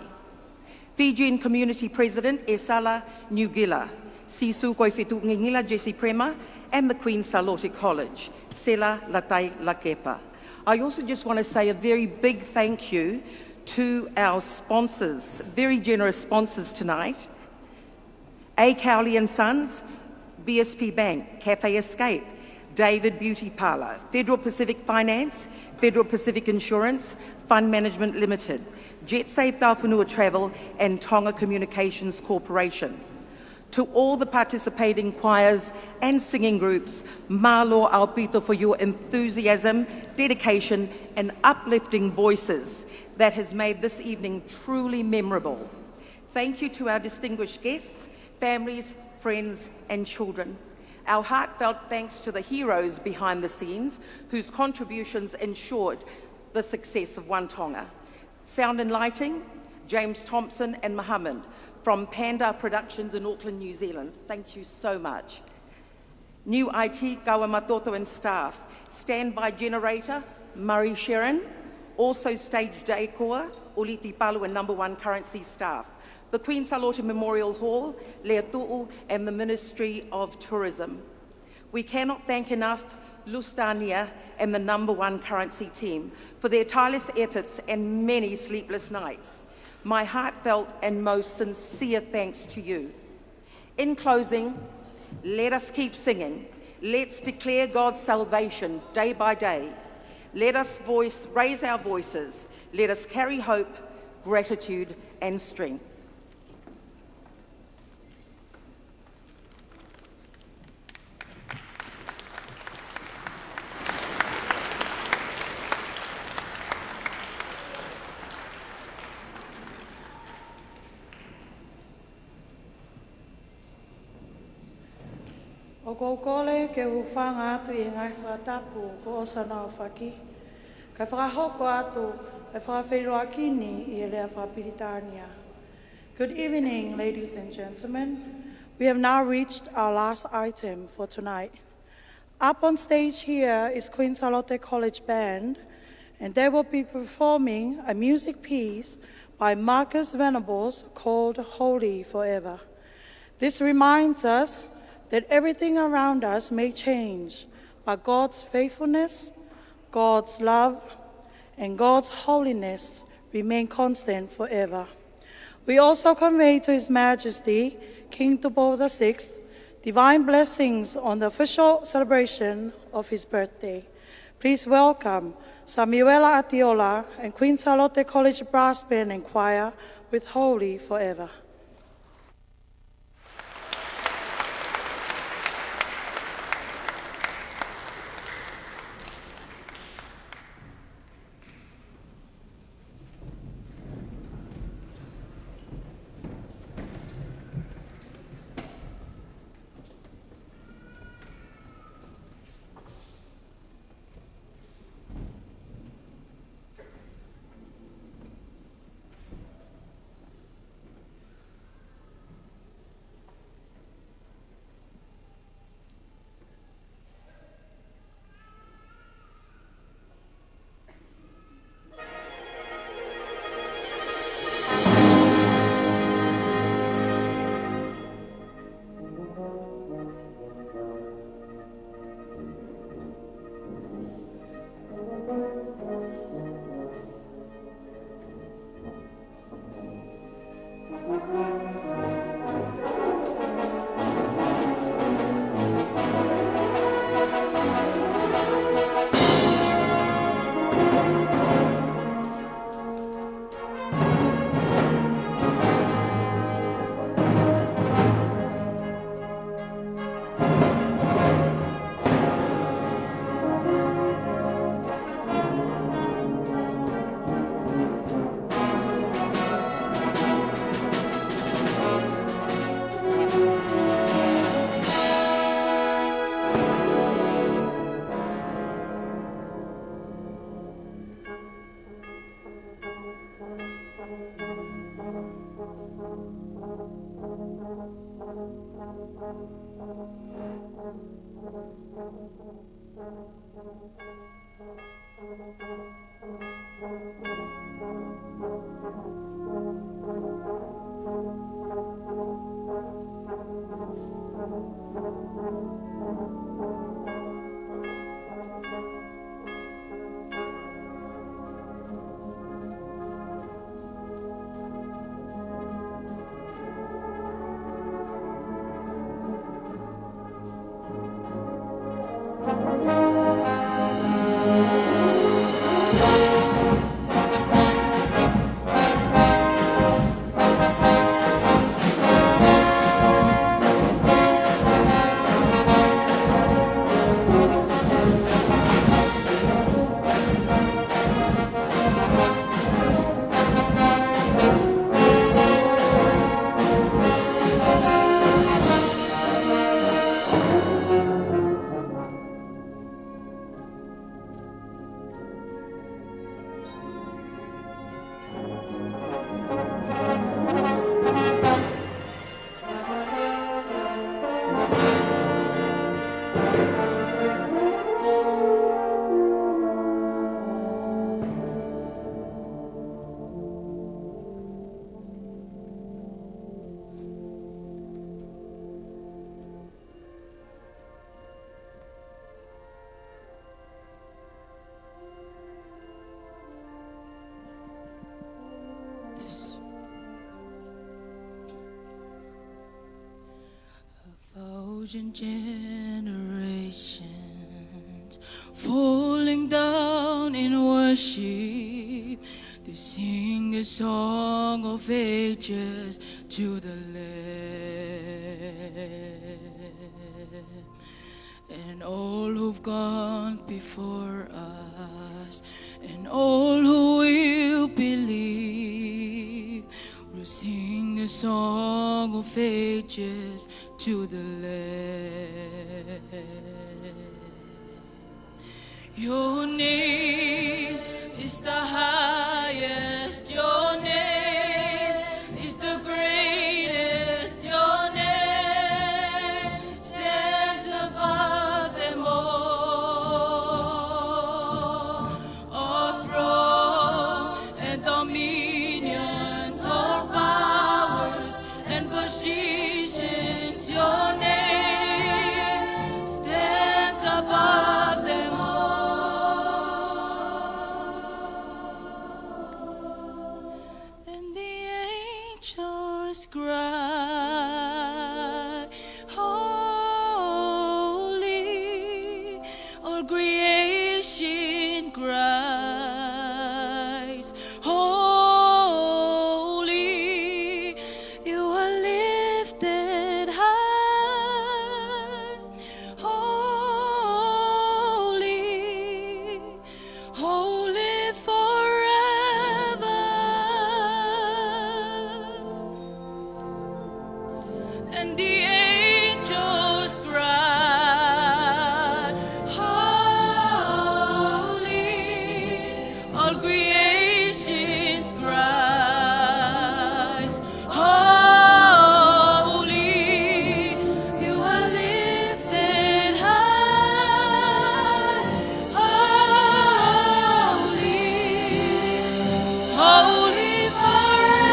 Fijian Community President Esala Nugila, Sisu Koifetu Ngingila Jesse Prema, and the Queen Salote College, Sela Latai Lakepa. I also just want to say a very big thank you to our sponsors, very generous sponsors tonight. A. Cowley and Sons, BSP Bank, Cafe Escape, David Beauty Parlour, Federal Pacific Finance, Federal Pacific Insurance, Fund Management Limited, JetSafe Tauwhanua Travel, and Tonga Communications Corporation. To all the participating choirs and singing groups, malo aupito for your enthusiasm, dedication, and uplifting voices that has made this evening truly memorable. Thank you to our distinguished guests, families, friends, and children. Our heartfelt thanks to the heroes behind the scenes whose contributions ensured the success of One Tonga. Sound and lighting, James Thompson and Mohammed from Panda Productions in Auckland, New Zealand. Thank you so much. New IT, Kawamatoto and staff. Standby generator, Murray Sharon. Also stage decor, Uliti Palu and number 1 currency staff. The Queen Salote Memorial Hall, Lea Tu'u, and the Ministry of Tourism. We cannot thank enough Lustania and the number 1 currency team for their tireless efforts and many sleepless nights. My heartfelt and most sincere thanks to you. In closing, let us keep singing. Let's declare God's salvation day by day. Let us raise our voices. Let us carry hope, gratitude, and strength. O koukole ke hufanga atu I ngai whatapu ko osana o whaki. Kai whakahoko atu e whawhiroa kini I lea whapiritania. Good evening, ladies and gentlemen. We have now reached our last item for tonight. Up on stage here is Queen Salote College Band, and they will be performing a music piece by Marcus Venables called Holy Forever. This reminds us that everything around us may change, but God's faithfulness, God's love, and God's holiness remain constant forever. We also convey to His Majesty, King Tupo VI, divine blessings on the official celebration of his birthday. Please welcome Samuela Atiola and Queen Salote College Brass Band and Choir with Holy Forever. Thousand generations falling down in worship to sing a song of ages to the Lamb. And all who've gone before us and all who will believe will sing a song of ages to the Lamb. Your name is the highest, your name is the greatest, your name stands above them all throne and dominions, all powers and positions, your name stands above them all. And the angels cry, holy, all creation cries, holy, you are lifted high, holy, holy forever. And the angels cry, holy, all creations cries, holy, you are lifted high, holy, holy forever.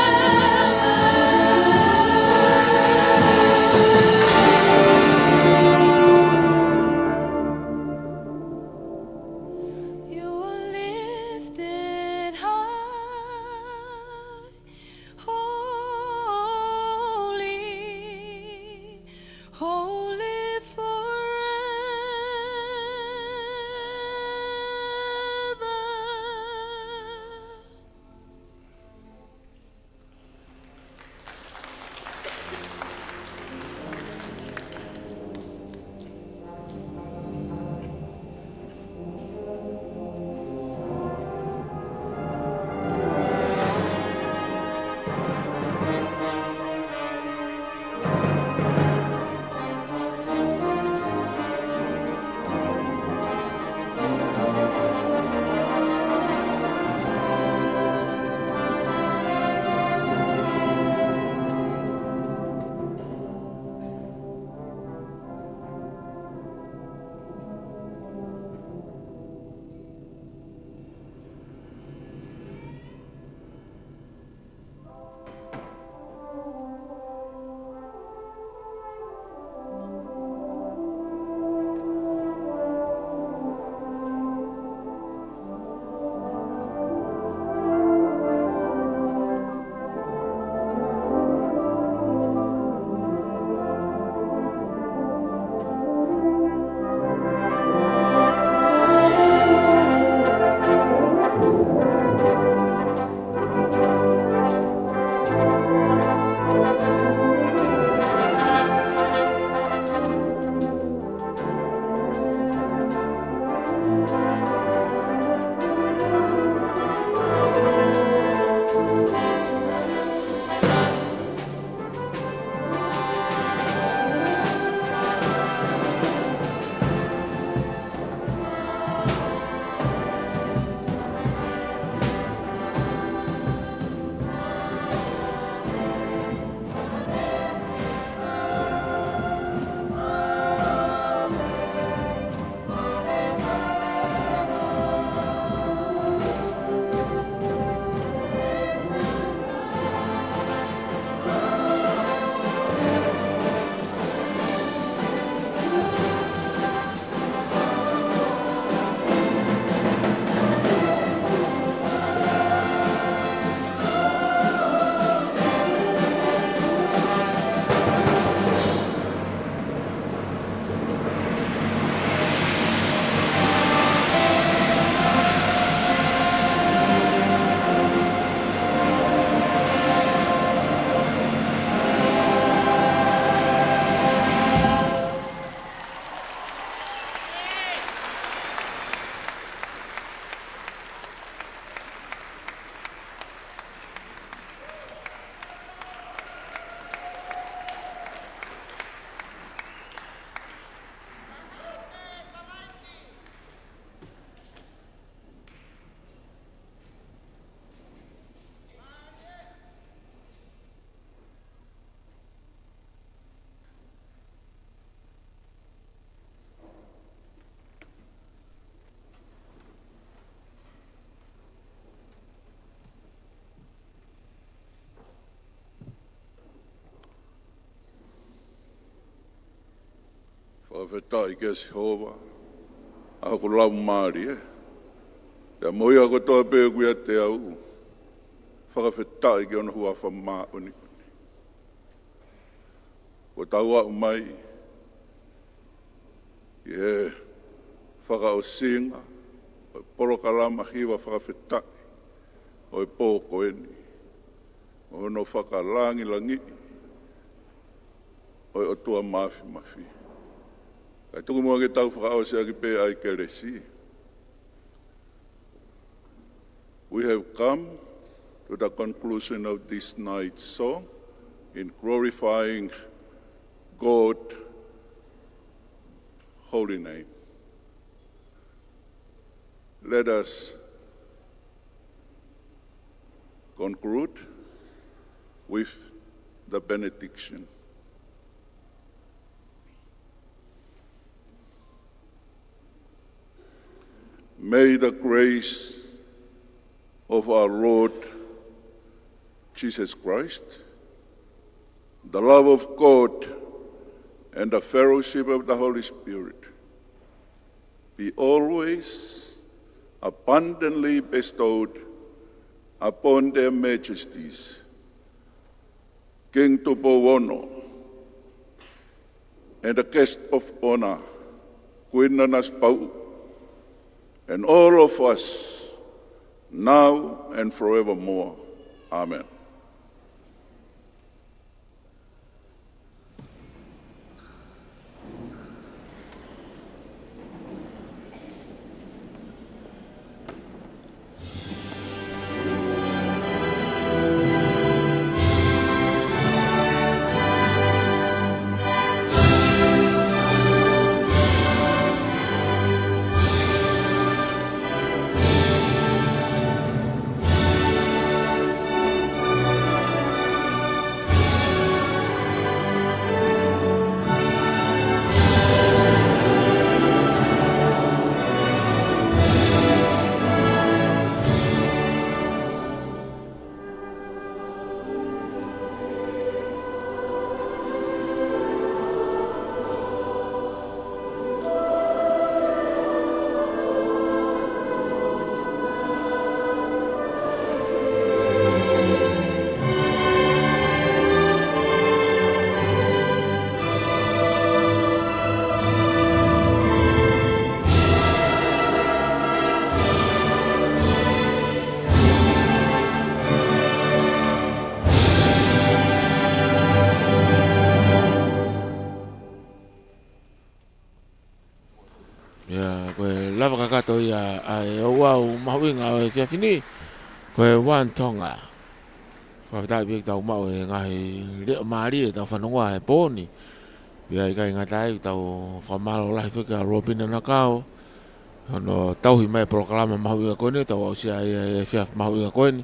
whawhetai kia si hova. Aho ko lau maari e. Te moi ako toa pēo kuia te au. Whakawhetai ki ona hua whamaa oni. Ko tau au mai. Ie. Whaka o singa. O porokalama hiwa whakawhetai. O e pōko eni. O no whakalangi langi. O e o tua mafi mafi. Kai tuku mua ke tau whakao se aki pē ai keresi. We have come to the conclusion of this night's song in glorifying God's holy name. Let us conclude with the benediction. May the grace of our Lord Jesus Christ, the love of God, and the fellowship of the Holy Spirit be always abundantly bestowed upon their majesties, King Tupowono, and the guest of honor, Queen Nanas Pau, and all of us, now and forevermore. Amen. lava kakato ia ai au mawinga e fiafini ko e wan tonga fa ta bi ta mau e ngai le mari e ta fanonga e poni ia i kai ngatai ta fa malo la fika robin na kao no tau hi mai programa mawinga ko ne ta o sia e fiaf mawinga ko ni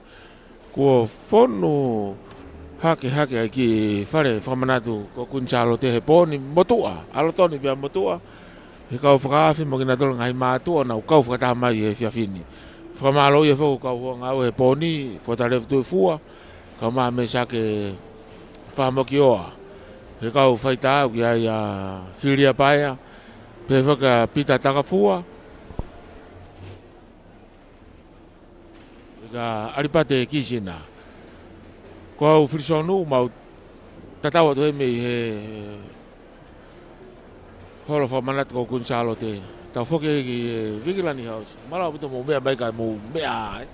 ko fono hake aki fare famanatu ko kunchalo te he poni motua alo toni bia motua e kau whakaafi mo kina tolo ngai mātua na kau whakata mai e fiafini. Whamalo i e whako kau ngau e poni, whatare tu e fua, kau maa me sake whamoki oa. E kau whaita au ki ai a whiria paia, pe whaka pita taka fua. E ka aripate kisina. Kau whirisonu mau tatawa tu e mei he holo fa manat ko kun salo te ta foke ki vigilani house mala buto mo mea mai ka mo mea